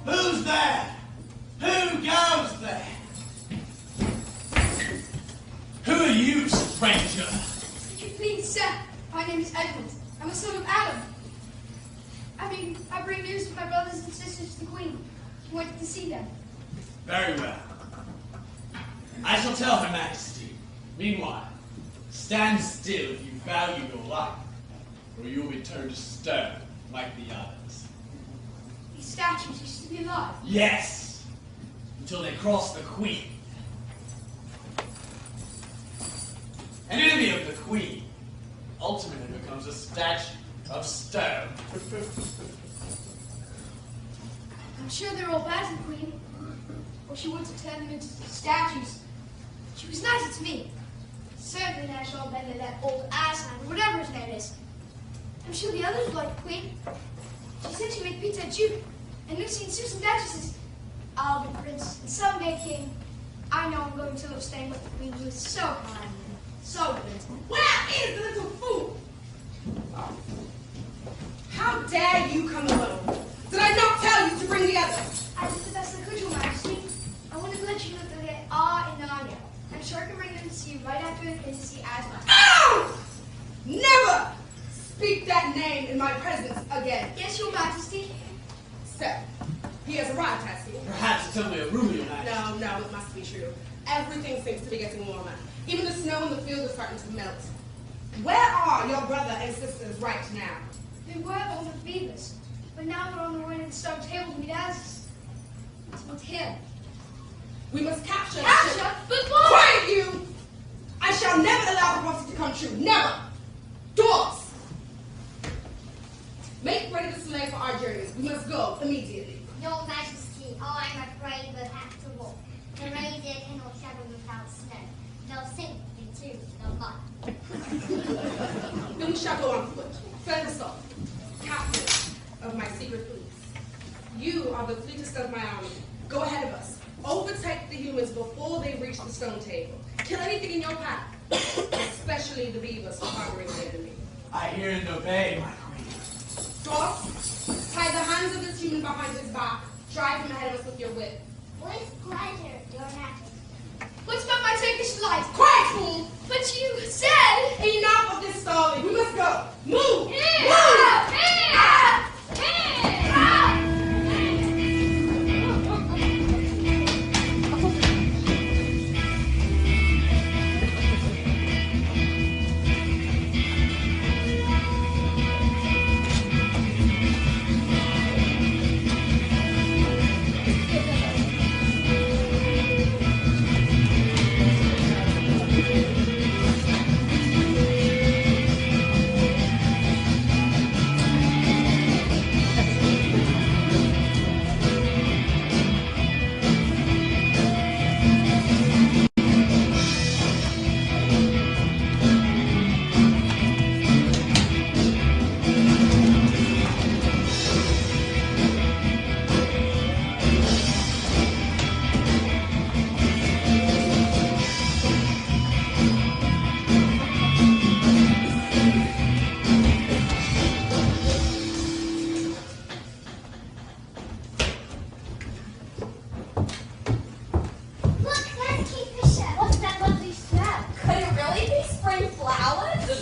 [SPEAKER 8] Who's there? Who goes there? Who are you, stranger?
[SPEAKER 4] Please, sir. My name is Edmund. I'm a son of Adam. I bring news to my brothers and sisters to the Queen. He wanted to see them.
[SPEAKER 8] Very well. I shall tell Her Majesty. Meanwhile, stand still if you value your life, or you will be turned to stone like the others.
[SPEAKER 4] These statues used to be alive.
[SPEAKER 8] Yes, until they cross the Queen. An enemy of the Queen ultimately becomes a statue of stone.
[SPEAKER 4] I'm sure they're all bad to the Queen. Or she wants to turn them into statues. She was nicer to me. Certainly not all better than that old Aslan, or whatever his name is. I'm sure the others like the Queen. She said she made Peter Duke, and Lucy and Susan Duchesses. I'll be Prince, and someday King. I know I'm going to love staying with the Queen, who is so kind and so good.
[SPEAKER 6] Where is the little fool? How dare you come alone? Did I not tell you to bring the others?
[SPEAKER 3] I did the best I could, Your Majesty. I wanted to let you know that they are in Narnia. I'm sure I can bring them to see you right after they came to see Aslan.
[SPEAKER 6] Ow! Never speak that name in my presence again.
[SPEAKER 3] Yes, Your Majesty.
[SPEAKER 6] So, he has arrived, has he?
[SPEAKER 8] Perhaps it's only a rumor, Your Majesty.
[SPEAKER 6] No, it must be true. Everything seems to be getting warmer. Even the snow in the field is starting to melt. Where are your brother and sisters right now?
[SPEAKER 3] They were all the Beavers, but now they're on the way to the stone table to meet Aslan. To meet him.
[SPEAKER 6] We must capture the
[SPEAKER 3] Capture?
[SPEAKER 6] ship.
[SPEAKER 3] But why?
[SPEAKER 6] Quiet, you! I shall never allow the prophecy to come true. Never! Doors! Make ready the sleigh for our journey. We must go immediately.
[SPEAKER 3] Your Majesty, I am afraid that after all, the reindeer cannot travel without snow. They'll sink into the mud.
[SPEAKER 6] Then we shall go on foot. First off, captain of my secret police. You are the fleetest of my army. Go ahead of us. Overtake the humans before they reach the stone table. Kill anything in your path, especially the beavers harboring the enemy.
[SPEAKER 8] I hear and obey, my queen.
[SPEAKER 6] Doss, tie the hands of this human behind his back. Drive him ahead of us with your whip.
[SPEAKER 3] With pleasure, Your Majesty.
[SPEAKER 4] What's about my Turkish life?
[SPEAKER 6] Quiet, fool!
[SPEAKER 4] But you said...
[SPEAKER 6] Enough of this stalling. We must go. Move!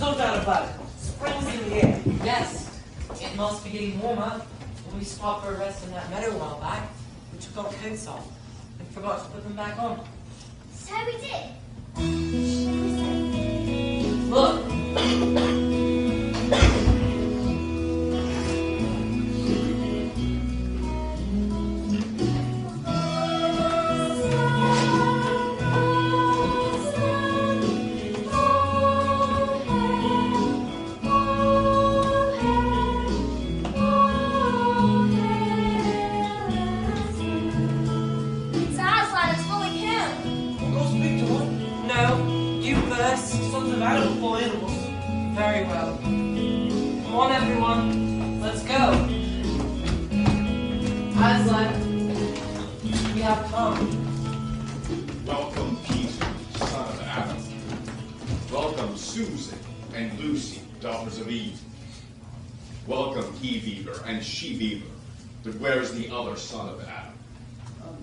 [SPEAKER 5] no doubt about it. Spring's in the air.
[SPEAKER 2] Yes, it must be getting warmer. When we stopped for a rest in that meadow a while back, we took our coats off and forgot to put them back on.
[SPEAKER 3] So we did.
[SPEAKER 2] Look!
[SPEAKER 4] It's Aslan, it's fully him.
[SPEAKER 5] We'll go speak to him.
[SPEAKER 2] No, you first.
[SPEAKER 5] Sons of Adam for animals.
[SPEAKER 2] Very well. Come on, everyone. Let's go. Aslan, we have come.
[SPEAKER 11] Welcome, Peter, son of Adam. Welcome, Susan and Lucy, daughters of Eve. Welcome, he-beaver and she-beaver. But where's the other son of Adam?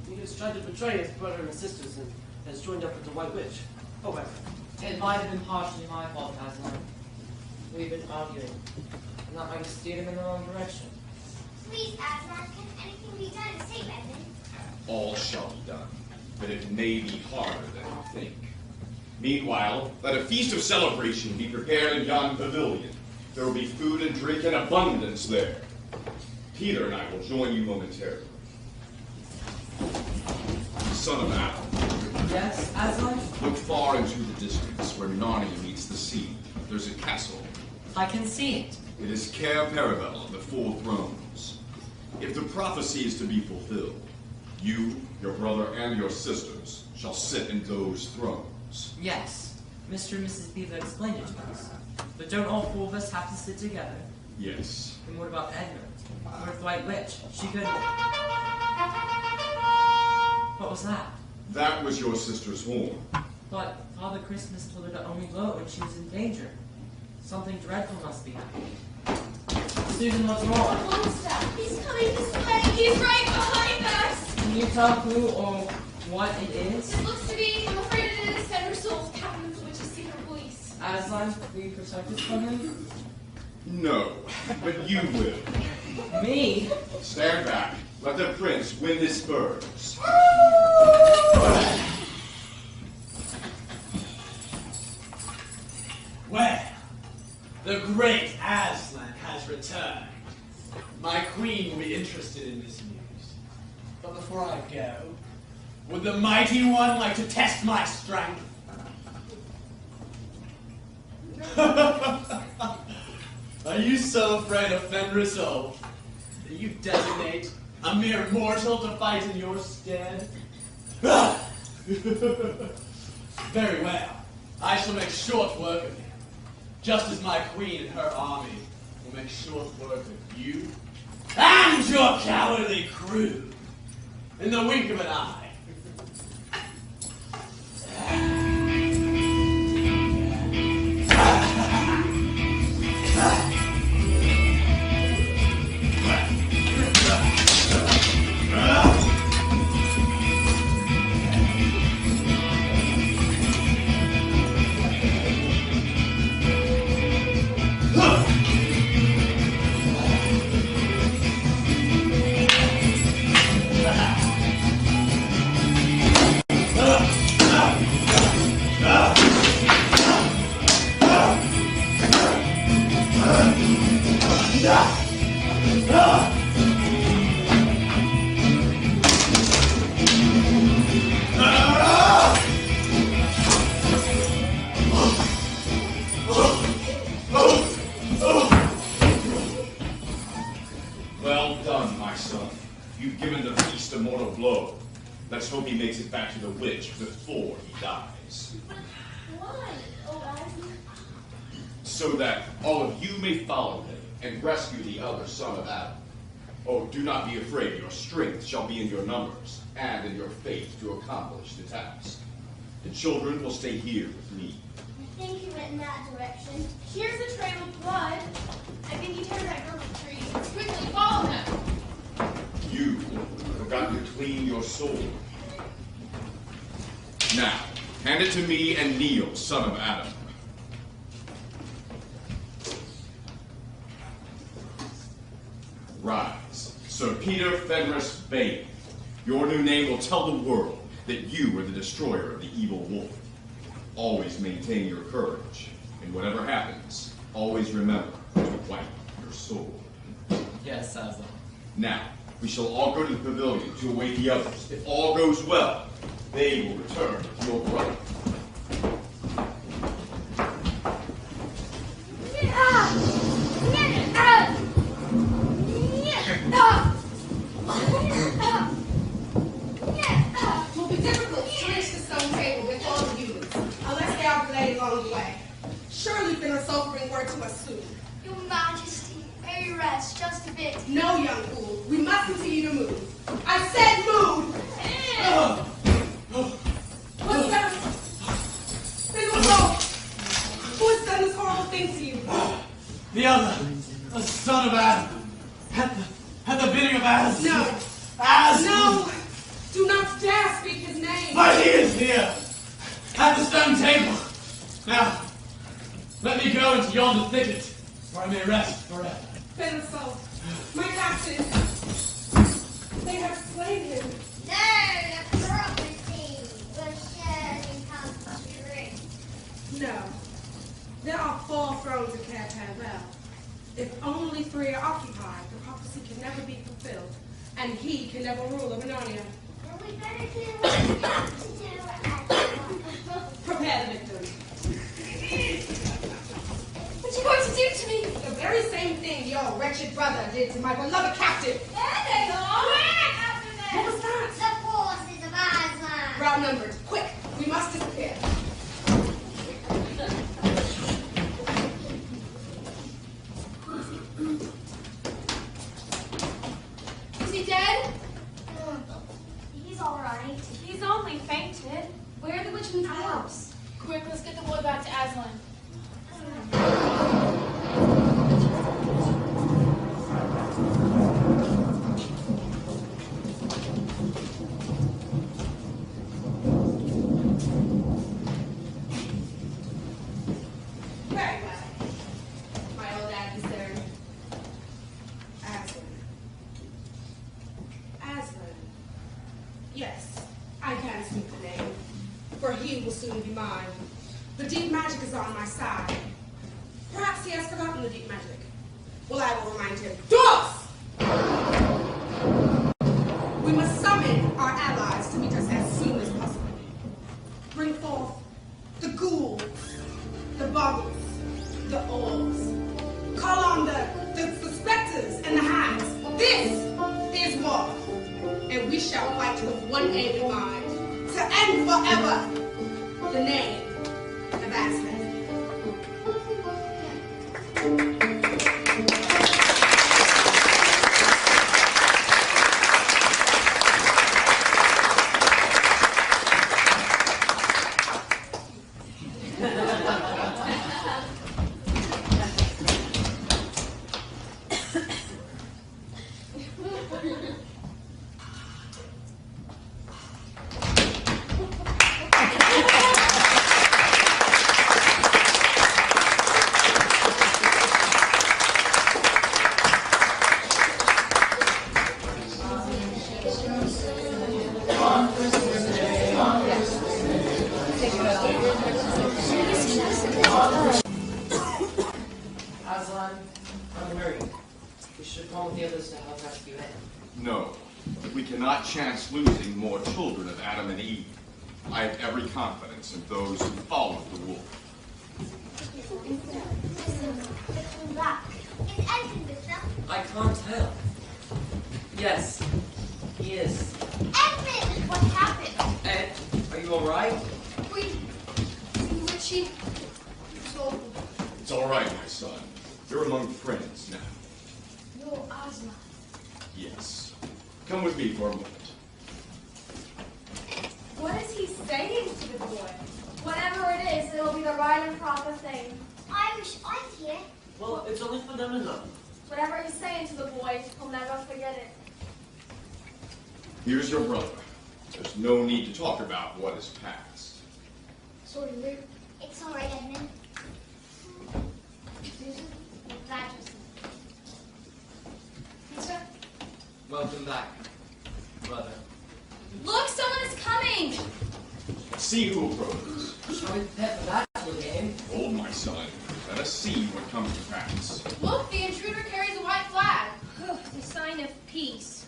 [SPEAKER 5] He has tried to betray his brother and sisters and has joined up with the White Witch. Oh, well.
[SPEAKER 2] It might have been partially my fault, Aslan. We've been arguing, and that might have steered him in the wrong direction.
[SPEAKER 3] Please, Aslan, can anything be done to save Edmund?
[SPEAKER 11] All shall be done, but it may be harder than you think. Meanwhile, let a feast of celebration be prepared in yon pavilion. There will be food and drink in abundance there. Peter and I will join you momentarily. Son of Adam,
[SPEAKER 2] Yes, Aslan?
[SPEAKER 11] look far into the distance where Narnia meets the sea. There's a castle.
[SPEAKER 2] I can see it.
[SPEAKER 11] It is Cair Paravel of the Four Thrones. If the prophecy is to be fulfilled, you, your brother, and your sisters shall sit in those thrones.
[SPEAKER 2] Yes, Mr. and Mrs. Beaver explained it to us. But don't all four of us have to sit together?
[SPEAKER 11] Yes.
[SPEAKER 2] And what about Edmund? Where's the White Witch? She could... What was that?
[SPEAKER 11] That was your sister's horn.
[SPEAKER 2] But Father Christmas told her to only blow it when she was in danger. Something dreadful must be happening. Susan, what's wrong?
[SPEAKER 4] Monster, he's coming this way. He's right behind us.
[SPEAKER 2] Can you tell who or what it is?
[SPEAKER 4] It looks to be, I'm afraid it is, Fenrir Souls, captain of the witch's secret police.
[SPEAKER 2] Aslan, will you protect us from him?
[SPEAKER 11] No, but you will.
[SPEAKER 2] Me?
[SPEAKER 11] Stand back. Let the prince win his spurs.
[SPEAKER 8] Well, the great Aslan has returned. My queen will be interested in this news. But before I go, would the mighty one like to test my strength? Are you so afraid of Fenris Old that you designate a mere mortal to fight in your stead? Very well. I shall make short work of him, just as my queen and her army will make short work of you and your cowardly crew in the wink of an eye.
[SPEAKER 11] Well done, my son. You've given the beast a mortal blow. Let's hope he makes it back to the witch before he dies.
[SPEAKER 4] Why? Oh, Aslan.
[SPEAKER 11] So that all of you may follow him and rescue the other son of Adam. Oh, do not be afraid. Your strength shall be in your numbers and in your faith to accomplish the task. The children will stay here with me.
[SPEAKER 3] I think he went in that direction.
[SPEAKER 4] Here's a trail of blood. I think he turned that purple tree. Let's quickly follow him.
[SPEAKER 11] You forgot to clean your sword. Now, hand it to me and kneel, son of Adam. Rise. Sir Peter Fenris Bane. Your new name will tell the world that you are the destroyer of the evil wolf. Always maintain your courage. And whatever happens, always remember to wipe your sword.
[SPEAKER 2] Yes, Aslan.
[SPEAKER 11] Now, we shall all go to the pavilion to await the others. If all goes well, they will return with your brother.
[SPEAKER 6] It will be difficult to reach the stone table with all the humans, unless they are delayed along the way. Surely Fenris will bring word to us soon.
[SPEAKER 4] Your Majesty, may we rest just a bit.
[SPEAKER 6] No, young fool. We must continue to move. I said move! What's that? Who has done this horrible thing to you?
[SPEAKER 8] The other, the son of Adam, at the bidding of Az.
[SPEAKER 6] No.
[SPEAKER 8] Az.
[SPEAKER 6] No! Do not dare speak his name.
[SPEAKER 8] But he is here, at the stone table. Now, let me go into yonder thicket, where I may rest forever.
[SPEAKER 6] Fenris, my captain. They have slain him.
[SPEAKER 3] No, the prophecy was surely come true.
[SPEAKER 6] No. There are 4 thrones in Caer Paravel. If only 3 are occupied, the prophecy can never be fulfilled, and he can never rule over Narnia.
[SPEAKER 3] Then we better do what we have to do at
[SPEAKER 6] Prepare the victim.
[SPEAKER 4] What are you going to do to me?
[SPEAKER 6] The very same thing your wretched brother did to my beloved captive.
[SPEAKER 3] There they are!
[SPEAKER 6] What was that?
[SPEAKER 3] The forces of Aslan!
[SPEAKER 6] We're outnumbered. Quick, we must disappear.
[SPEAKER 4] Is he dead?
[SPEAKER 3] He's alright.
[SPEAKER 4] He's only fainted. Where are the witchmen's house? Quick, let's get the boy back to Aslan.
[SPEAKER 6] Very well. My old adversary. Aslan. Aslan. Yes, I can speak the name, for he will soon be mine. The deep magic is on my side. Perhaps he has forgotten the deep magic. Well, I will remind him. Dwarfs! We must summon our allies to meet us as soon as possible. Bring forth the ghouls, the boggles, the orbs. Call on the specters and the hands. This is war. And we shall fight with one aim in mind, to end forever the name of Aslan.
[SPEAKER 2] Aslan, I'm worried. We should call the others to help rescue him.
[SPEAKER 11] No, we cannot chance losing more children of Adam and Eve. I have every confidence in those who followed the wolf.
[SPEAKER 3] Is Edmund with them?
[SPEAKER 2] I can't tell. Yes, he is.
[SPEAKER 3] Edmund!
[SPEAKER 4] What happened?
[SPEAKER 2] Ed, are you alright?
[SPEAKER 4] We were cheap. So,
[SPEAKER 11] It's all right, my son. You're among friends now.
[SPEAKER 4] you're Aslan.
[SPEAKER 11] Yes. Come with me for a moment.
[SPEAKER 9] What is he saying to the boy? Whatever it is, it'll be the right and proper thing.
[SPEAKER 3] I wish I'd hear.
[SPEAKER 5] Well, it's only for them to know.
[SPEAKER 9] Whatever he's saying to the boy, he'll never forget it.
[SPEAKER 11] Here's your brother. There's no need to talk about what is past.
[SPEAKER 3] Sorry, Luke. It's all right, Edmund. Susan, I'm glad you're safe.
[SPEAKER 4] Peter,
[SPEAKER 2] Welcome back, brother.
[SPEAKER 4] Look, someone is coming!
[SPEAKER 11] See who approaches.
[SPEAKER 2] Shall we prepare for that little game?
[SPEAKER 11] Hold, my son. Let us see what comes to pass.
[SPEAKER 4] Look, the intruder carries a white flag. The sign of peace.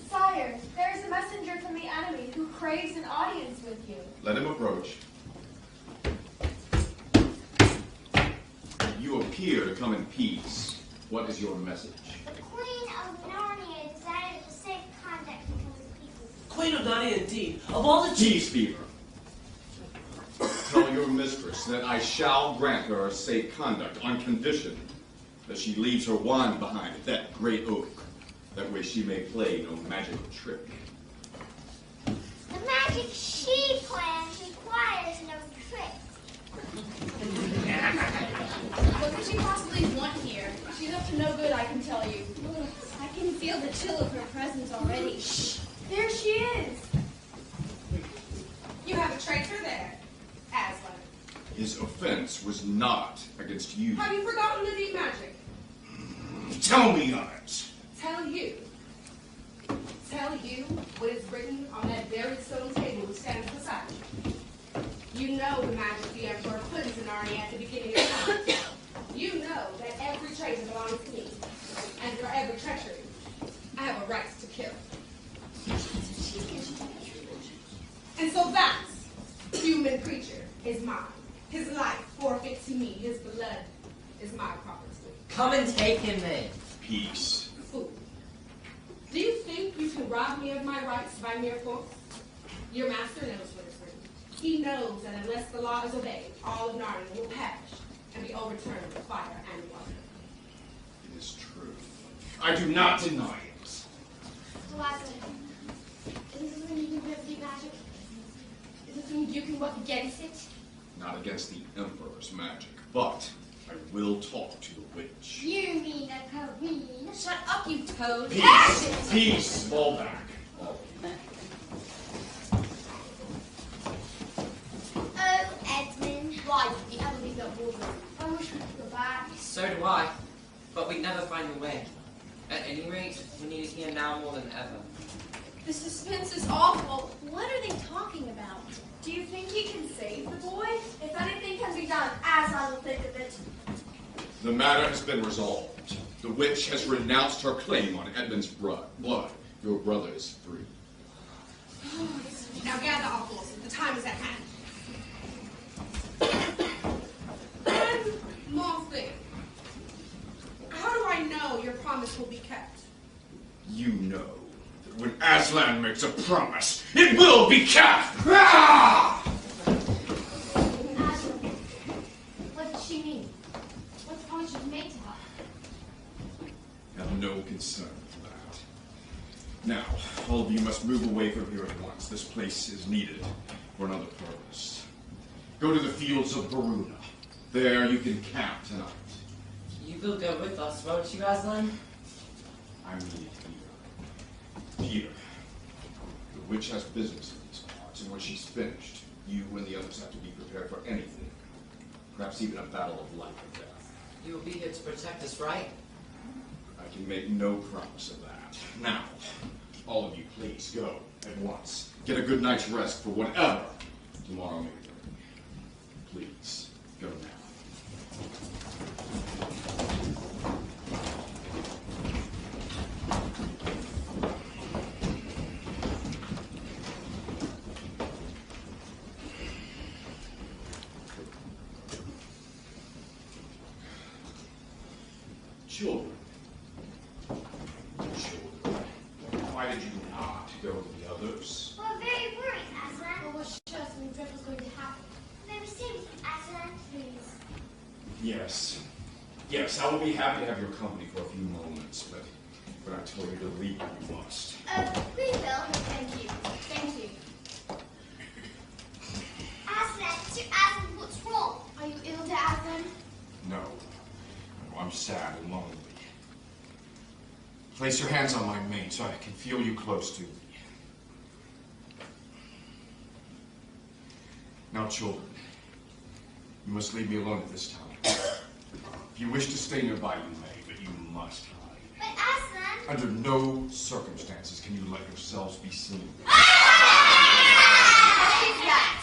[SPEAKER 4] Sire, there is a messenger from the enemy who craves an audience with you.
[SPEAKER 11] Let him approach. You appear to come in peace. What is your message?
[SPEAKER 3] The Queen of Narnia desired the safe conduct between the people.
[SPEAKER 5] Queen of Narnia, indeed. Of all the
[SPEAKER 11] Peace, Beaver. Tell your mistress that I shall grant her safe conduct on condition that she leaves her wand behind at that great oak. That way she may play no magical trick.
[SPEAKER 3] The magic she plans requires no trick.
[SPEAKER 4] What could she possibly want here? She's up to no good, I can tell you. I can feel the chill of her presence already. Shh! There she is!
[SPEAKER 6] You have a traitor there, Aslan.
[SPEAKER 11] His offense was not against you.
[SPEAKER 6] Have you forgotten the deep magic?
[SPEAKER 11] Tell me of it.
[SPEAKER 6] Tell you what is written on that very stone table which stands beside you. You know the magic the Emperor put into Narnia at the beginning of time. You know that every traitor belongs to me, and for every treachery, I have a right to kill. And so that human creature is mine. His life forfeit to me. His blood is my property.
[SPEAKER 2] Come and take him then.
[SPEAKER 11] Peace.
[SPEAKER 6] Fool. Do you think you can rob me of my rights by mere force? Your master knows what is written. He knows that unless the law is obeyed, all of Narnia will perish and be overturned with fire and water.
[SPEAKER 11] It is true. I do not deny it.
[SPEAKER 4] So Aslan, is this something you can do with deep magic? Is this something you can work against it?
[SPEAKER 11] Not against the Emperor's magic, but I will talk to the witch.
[SPEAKER 3] You mean a Queen?
[SPEAKER 4] Shut up, you toad!
[SPEAKER 11] Peace! Peace! Fall back.
[SPEAKER 3] Oh, Edmund.
[SPEAKER 4] Why did you ever leave that water? I wish we could go back.
[SPEAKER 2] So do I. But we'd never find a way. At any rate, we need it here now more than ever.
[SPEAKER 4] The suspense is awful. What are they talking about? Do you think he can save the boy? If anything can be done, Aslan will think of it.
[SPEAKER 11] The matter has been resolved. The witch has renounced her claim on Edmund's blood. Your brother is free.
[SPEAKER 6] Now gather our forces. The time is at hand. One more thing. How do I know your promise will be kept?
[SPEAKER 11] You know that when Aslan makes a promise, it will be kept! Ah!
[SPEAKER 4] Aslan, what does she mean? What promise you've made to her?
[SPEAKER 11] Have no concern with that. Now, all of you must move away from here at once. This place is needed for another purpose. Go to the fields of Verona. There you can camp tonight.
[SPEAKER 2] You will go with us, won't you, Aslan?
[SPEAKER 11] I mean it here. Here. The witch has business in these parts, and when she's finished, you and the others have to be prepared for anything. Perhaps even a battle of life or death.
[SPEAKER 2] You will be here to protect us, right?
[SPEAKER 11] I can make no promise of that. Now, all of you please go at once. Get a good night's rest for whatever tomorrow may bring. Please, go now. Children. Why did you not go with the others?
[SPEAKER 3] We're very worried, Aslan.
[SPEAKER 4] Well, what's sure something dreadful's going to happen?
[SPEAKER 3] May we stay with you, Aslan, please?
[SPEAKER 11] Yes. Yes, I will be happy to have your company for a few moments, but when I tell you to leave, you must.
[SPEAKER 3] We will.
[SPEAKER 4] Thank you. Thank you.
[SPEAKER 3] Aslan, what's wrong?
[SPEAKER 4] Are you ill, Aslan?
[SPEAKER 11] No. No, I'm sad and lonely. Place your hands on my mane so I can feel you close to me. Now, children, you must leave me alone at this time. If you wish to stay nearby, you may, but you must hide.
[SPEAKER 3] But Aslan,
[SPEAKER 11] Under no circumstances can you let yourselves be seen.
[SPEAKER 3] What is that?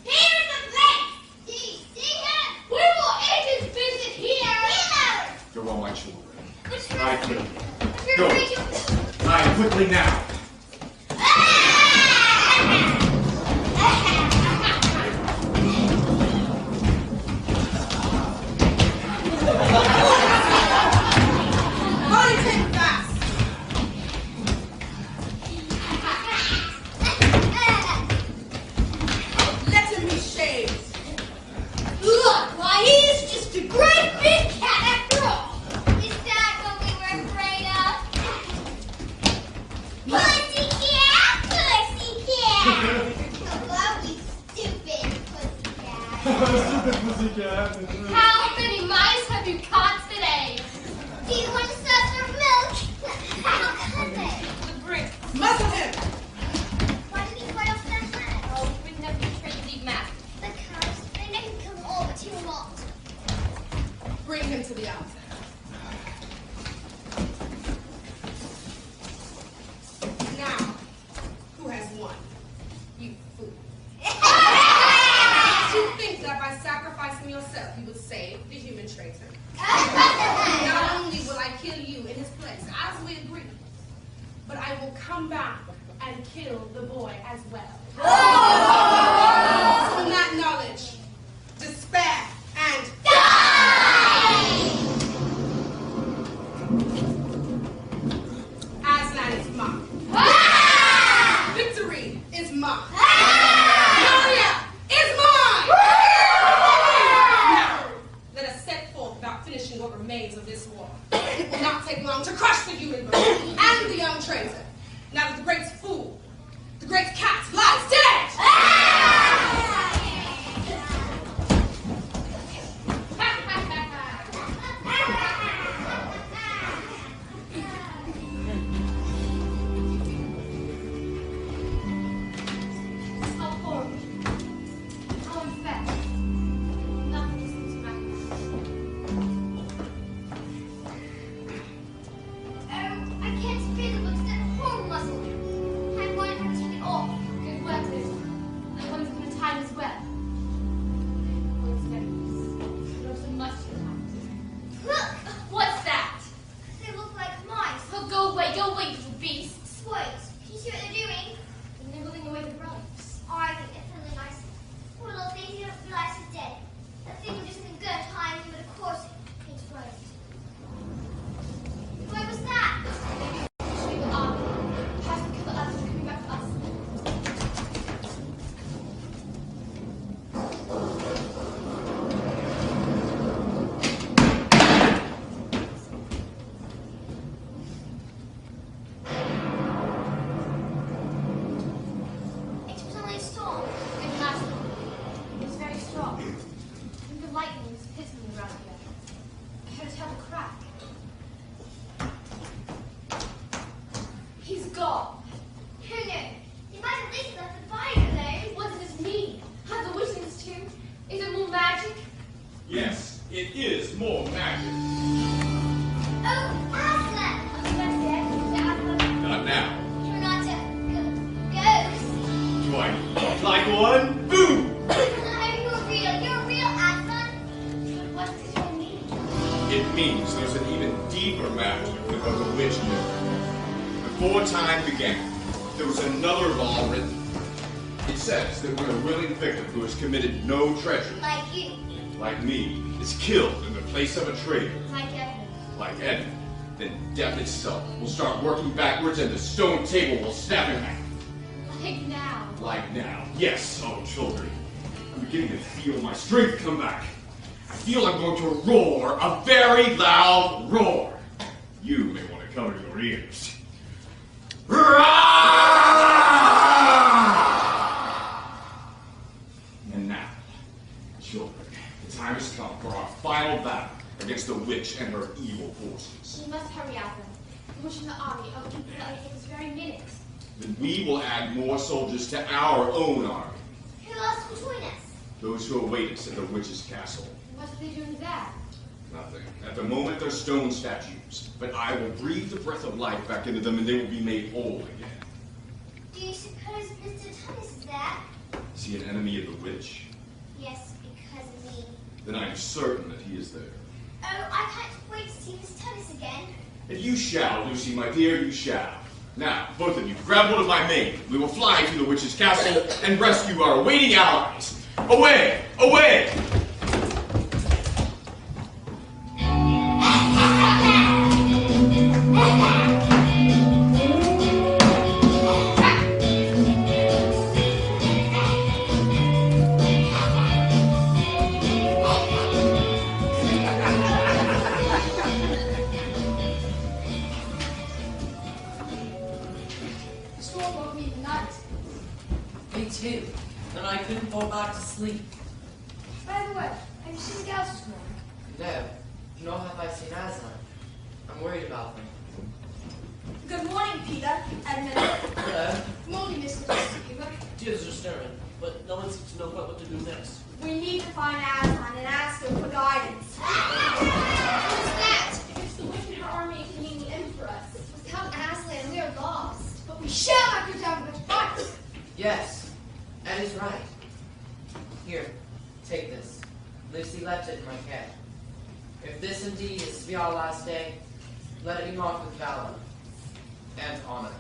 [SPEAKER 3] Here's the place! Do you see him?
[SPEAKER 4] We will end his visit here.
[SPEAKER 11] Go on, my children.
[SPEAKER 3] Which
[SPEAKER 11] Ride quickly.
[SPEAKER 3] You're
[SPEAKER 11] Go.
[SPEAKER 3] afraid you'll...
[SPEAKER 11] Ride quickly now.
[SPEAKER 6] Molly, take fast. Let him be shaved.
[SPEAKER 3] Look, why he's just a great big cat after all. Is that what we were afraid of? Pussycat! Pussycat! Hello, you stupid pussycat.
[SPEAKER 4] How many mice have you caught today?
[SPEAKER 3] Do you want to serve some milk? How could they?
[SPEAKER 2] The brink.
[SPEAKER 6] Muzzle him.
[SPEAKER 3] Why did he fight off that man?
[SPEAKER 4] Oh, we never betrayed the map.
[SPEAKER 3] Because they never kill them all, but you lot.
[SPEAKER 6] Bring him to the altar. Now, who has won? You fool. Did you think that by sacrificing yourself you would save the human traitor? Not only will I kill you in his place, as we agreed, but I will come back and kill the boy as well. From that knowledge, despair and Aslan is mine. Victory is mine. Gloria is mine. Now, let us set forth without finishing what remains of this war. It will not take long to crush the human bird and the young traitor. Now that the great fool, the great cat, lies dead.
[SPEAKER 4] How horrible. How unfair. Nothing seems right.
[SPEAKER 3] I can't bear the looks of that horrible muzzle. I wanted her to take it off.
[SPEAKER 4] Good work, Liz. I want to put a time as well. What's that? There's so much to time.
[SPEAKER 3] Look!
[SPEAKER 4] What's that?
[SPEAKER 3] They look like mice.
[SPEAKER 4] Oh, go away, little beasts.
[SPEAKER 3] Wait, can you see what they're doing?
[SPEAKER 4] They're nibbling away the relics.
[SPEAKER 3] Oh, I think they're really nice. Poor little things, you don't realize they're dead. That thing was just in good time, but of course, it's right. What was that?
[SPEAKER 4] Should the army. Perhaps the killer others are coming back to us.
[SPEAKER 3] It was only a storm.
[SPEAKER 4] Good master. It was very strong. And the lightning was hitting me around here. I heard it have a crack. He's gone.
[SPEAKER 3] Who knew? They might at least left the fire alone.
[SPEAKER 4] What does this mean? Have the witch in this tomb? Is it more magic?
[SPEAKER 11] Yes, it is more magic.
[SPEAKER 3] Oh, Aslan! I'm glad Aslan.
[SPEAKER 11] Not now.
[SPEAKER 3] You're not a ghost.
[SPEAKER 11] Do I look like one? Boom!
[SPEAKER 3] You're real. You're real, Aslan.
[SPEAKER 4] But what does it all mean?
[SPEAKER 11] It means there's an even deeper magic than what the witch knew. Before time began, there was another law written. It says that when a willing victim who has committed no treachery,
[SPEAKER 3] Like you.
[SPEAKER 11] like me, is killed in the place of a traitor,
[SPEAKER 3] Like Edmund.
[SPEAKER 11] like Edmund, then death itself will start working backwards and the stone table will snap in half.
[SPEAKER 4] Like now.
[SPEAKER 11] Like now. Yes, oh children. I'm beginning to feel my strength come back. I feel I'm going to roar a very loud roar. You may want to cover your ears. And now, children, the time has come for our final battle against the witch and her evil forces.
[SPEAKER 4] We must hurry out then. The witch and the army are looking for us this very minute.
[SPEAKER 11] Then we will add more soldiers to our own army.
[SPEAKER 3] Who else will join us?
[SPEAKER 11] Those who await us at the witch's castle.
[SPEAKER 4] What are they doing there?
[SPEAKER 11] Nothing. At the moment, they're stone statues. But I will breathe the breath of life back into them and they will be made whole again.
[SPEAKER 3] Do you suppose Mr. Thomas is there?
[SPEAKER 11] Is he an enemy of the witch?
[SPEAKER 3] Yes, because of me.
[SPEAKER 11] Then I am certain that he is there.
[SPEAKER 3] Oh, I can't wait to see Mr. Thomas again.
[SPEAKER 11] And you shall, Lucy, my dear, you shall. Now, both of you, grab hold of my mane. We will fly to the witch's castle and rescue our awaiting allies. Away! Away!
[SPEAKER 4] The storm woke me tonight.
[SPEAKER 2] Me too. And I couldn't fall back to sleep.
[SPEAKER 4] By the way, have you seen the gals this morning?
[SPEAKER 2] No, nor have I seen Aslan. I'm worried about them.
[SPEAKER 10] Good morning, Peter. Edmund.
[SPEAKER 2] Hello.
[SPEAKER 4] Morning, Mr. Discipline.
[SPEAKER 5] Tears are stirring, but no one seems to know quite what to do next.
[SPEAKER 10] We need to find Aslan and ask him for guidance.
[SPEAKER 4] What's that?
[SPEAKER 9] It's the witch and her army attending the end for us.
[SPEAKER 4] Without Aslan, we are lost. But we shall not go down with fight.
[SPEAKER 2] Yes, Ed is right. Here, take this. Lucy left it in my care. If this indeed is to be our last day, let it be marked with valor and honor.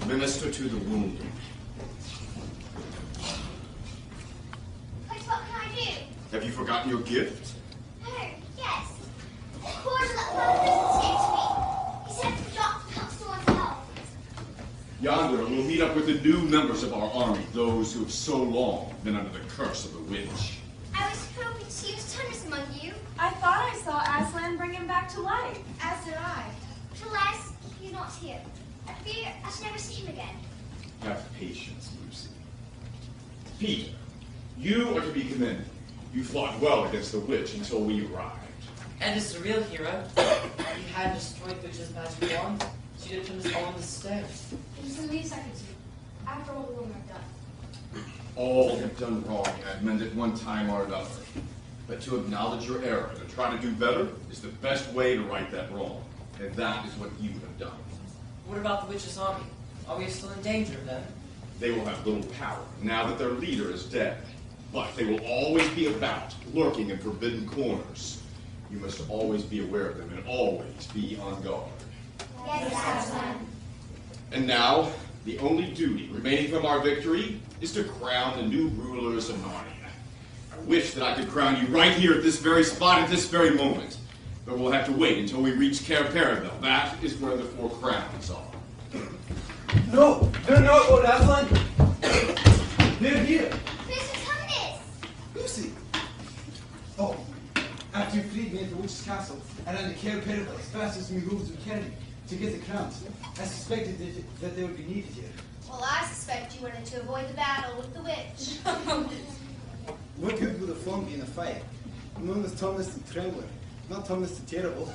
[SPEAKER 11] Minister to the wounded.
[SPEAKER 3] But what can I do?
[SPEAKER 11] Have you forgotten your gift?
[SPEAKER 3] No, yes. Cords that Father Christmas gave to me. He said the doctor helps someone's health.
[SPEAKER 11] Yonder, we'll meet up with the new members of our army, those who have so long been under the curse of the witch.
[SPEAKER 3] I was hoping to see Mr. Thomas among you.
[SPEAKER 10] I thought I saw Aslan bring him back to life.
[SPEAKER 3] As did I. Alas, he's not here. I fear I shall never see him again.
[SPEAKER 11] Have patience, Lucy. Peter, you are to be commended. You fought well against the witch until we arrived.
[SPEAKER 2] Ed is the real hero. He had destroyed Witch's magic wand. She did put us all in the stairs.
[SPEAKER 4] It was the least I could do. After all the wrong I've done.
[SPEAKER 11] All have done wrong, Edmund, at one time or another. But to acknowledge your error and to try to do better is the best way to right that wrong. And that is what you have done.
[SPEAKER 2] What about the Witch's army? Are we still in danger of them?
[SPEAKER 11] They will have little power now that their leader is dead. But they will always be about, lurking in forbidden corners. You must always be aware of them and always be on guard.
[SPEAKER 3] Yes, Aslan.
[SPEAKER 11] And now, the only duty remaining from our victory is to crown the new rulers of Narnia. I wish that I could crown you right here at this very spot at this very moment. But we'll have to wait until we reach Cair Paravel. That is where the four crowns are.
[SPEAKER 7] No, they're not, Lord Aslan. They're here.
[SPEAKER 3] Mr. Thomas!
[SPEAKER 7] Lucy. Oh, after you freed me at the witch's castle, and ran to Cair Paravel as fast as we moved we can to get the crowns, I suspected that they would be needed here.
[SPEAKER 4] Well, I suspect you wanted to avoid the battle with the witch.
[SPEAKER 7] What good would a fawn be in a fight? Known as Thomas the Trembler, not Thomas the Terrible.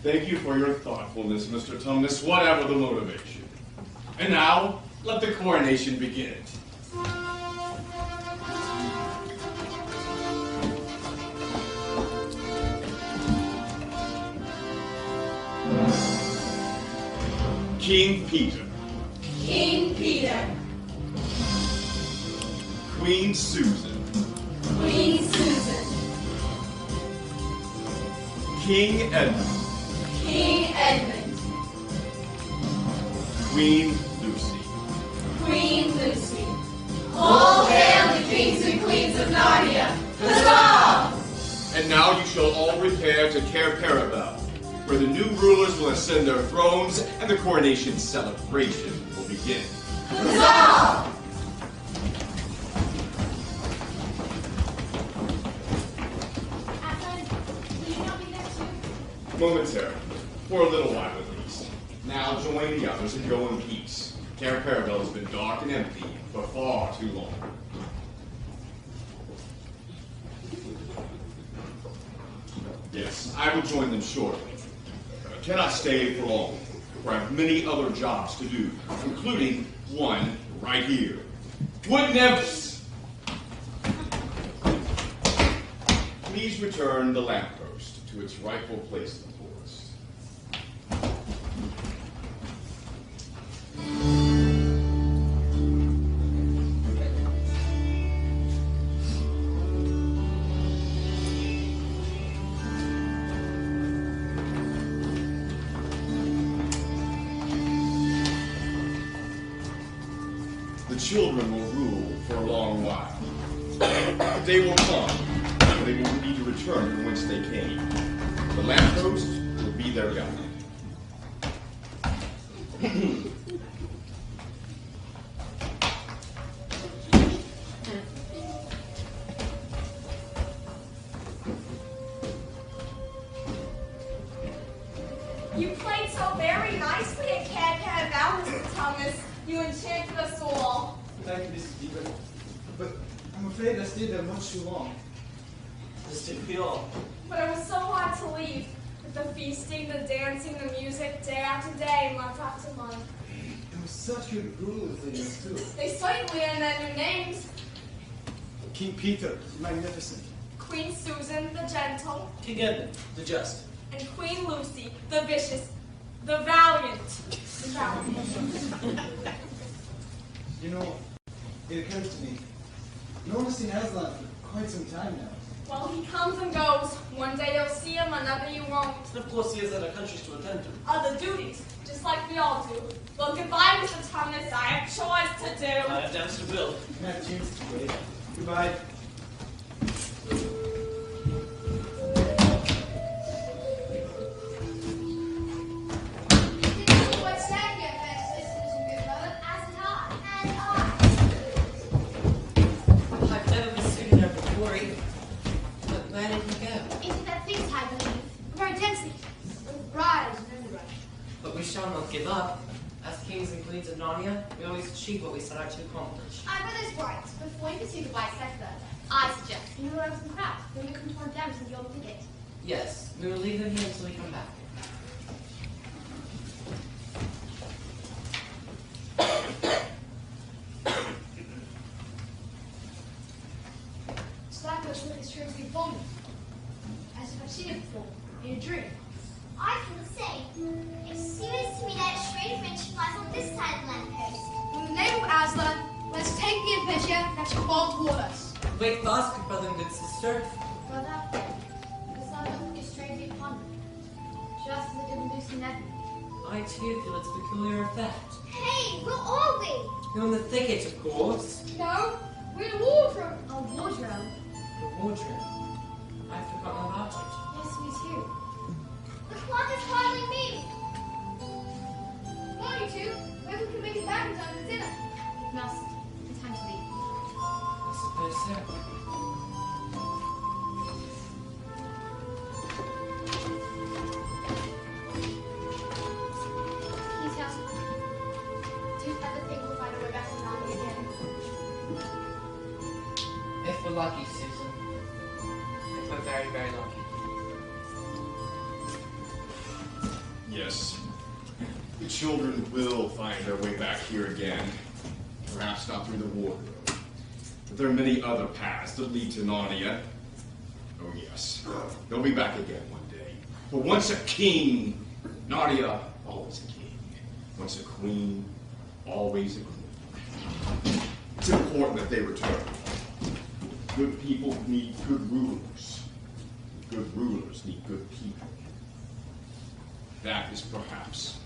[SPEAKER 11] Thank you for your thoughtfulness, Mr. Tumnus, whatever the motivation. And now, let the coronation begin. King Peter.
[SPEAKER 10] King Peter.
[SPEAKER 11] Queen Susan.
[SPEAKER 10] Queen Susan.
[SPEAKER 11] King Edmund.
[SPEAKER 10] King Edmund.
[SPEAKER 11] Queen Lucy.
[SPEAKER 10] Queen Lucy. All hail the kings and queens of Narnia. Huzzah!
[SPEAKER 11] And now you shall all repair to Cair Paravel, where the new rulers will ascend their thrones and the coronation celebration will begin.
[SPEAKER 10] Huzzah!
[SPEAKER 4] Aslan, will you not be there too?
[SPEAKER 11] Momentarily, for a little while at least. Now join the others and go in peace. Cair Paravel has been dark and empty for far too long. Yes, I will join them shortly. But I cannot stay for long, for I have many other jobs to do, including one right here. Wood nymphs! Please return the lamppost to its rightful place in the forest. The children will rule for a long while. The day will come when they will need to return from whence they came. The lamppost will be their guide.
[SPEAKER 10] You played so very nicely at Cair Paravel, Mr. Thomas. You enchanted us all.
[SPEAKER 7] Thank you, Mrs. Beaver. But I'm afraid I stayed there much too long.
[SPEAKER 5] This did we all.
[SPEAKER 10] But it was so hard to leave. With the feasting, the dancing, the music, day after day, month after month.
[SPEAKER 7] It was such good rulers they used too.
[SPEAKER 10] They certainly earned their new names.
[SPEAKER 7] King Peter, magnificent.
[SPEAKER 10] Queen Susan, the gentle,
[SPEAKER 5] King Edmund, the just.
[SPEAKER 10] and Queen Lucy, the vicious, the valiant. The valiant.
[SPEAKER 7] You know, it occurs to me, no one has seen Aslan for quite some time now.
[SPEAKER 10] Well, he comes and goes. One day you'll see him, another you won't.
[SPEAKER 5] And of course he has other countries to attend to.
[SPEAKER 10] Other duties, just like we all do. Well, goodbye, Mr. Thomas. I have chores to do.
[SPEAKER 5] I have dance to build.
[SPEAKER 7] Not a chance to wait. Goodbye.
[SPEAKER 4] What's that here, fair sisters and good mother? As and I.
[SPEAKER 2] I've never been sitting there before either. But where did he go?
[SPEAKER 4] Into that things, I believe. Very densely. With briars and underbrush.
[SPEAKER 2] But we shall not give up. As kings and queens of Narnia, we always achieve what we set out to accomplish.
[SPEAKER 4] My brother's right. Before you can see the white settler, I suggest you move over to the crowd. Then we come to our dams and the old thicket.
[SPEAKER 2] Yes, we will leave them here until we come back.
[SPEAKER 4] Slacko's looking strangely vulnerable. As if I've seen it before, in a dream.
[SPEAKER 3] I feel the same. It seems to me that a strange friendship lies on this side of the lamppost.
[SPEAKER 4] In the name of Aslan, let's take the adventure that shall fall toward us.
[SPEAKER 2] Wait fast, good brother and good sister.
[SPEAKER 4] Brother, the sun looking strangely upon me, just as it did with Lucy and Edmund.
[SPEAKER 2] I too feel its peculiar effect.
[SPEAKER 3] Hey, where are we?
[SPEAKER 2] You're in the thicket, of course.
[SPEAKER 4] No, we're in a wardrobe. A wardrobe?
[SPEAKER 2] The wardrobe. I've forgotten about it.
[SPEAKER 4] Yes, me too.
[SPEAKER 3] The clock is hardly moving.
[SPEAKER 4] Come on, you two. Maybe we can make it back in time for dinner. We must. It's time to leave.
[SPEAKER 2] I suppose so.
[SPEAKER 4] Please, Aslan. Do you ever think we'll find our way back to Narnia again?
[SPEAKER 2] If we're lucky, Susan. If we're very, very lucky.
[SPEAKER 11] Yes. The children will find their way back here again. Perhaps not through the wardrobe. But there are many other paths that lead to Narnia. Oh yes, they'll be back again one day. For once a king, Narnia, always a king. Once a queen, always a queen. It's important that they return. Good people need good rulers. Good rulers need good people. That is perhaps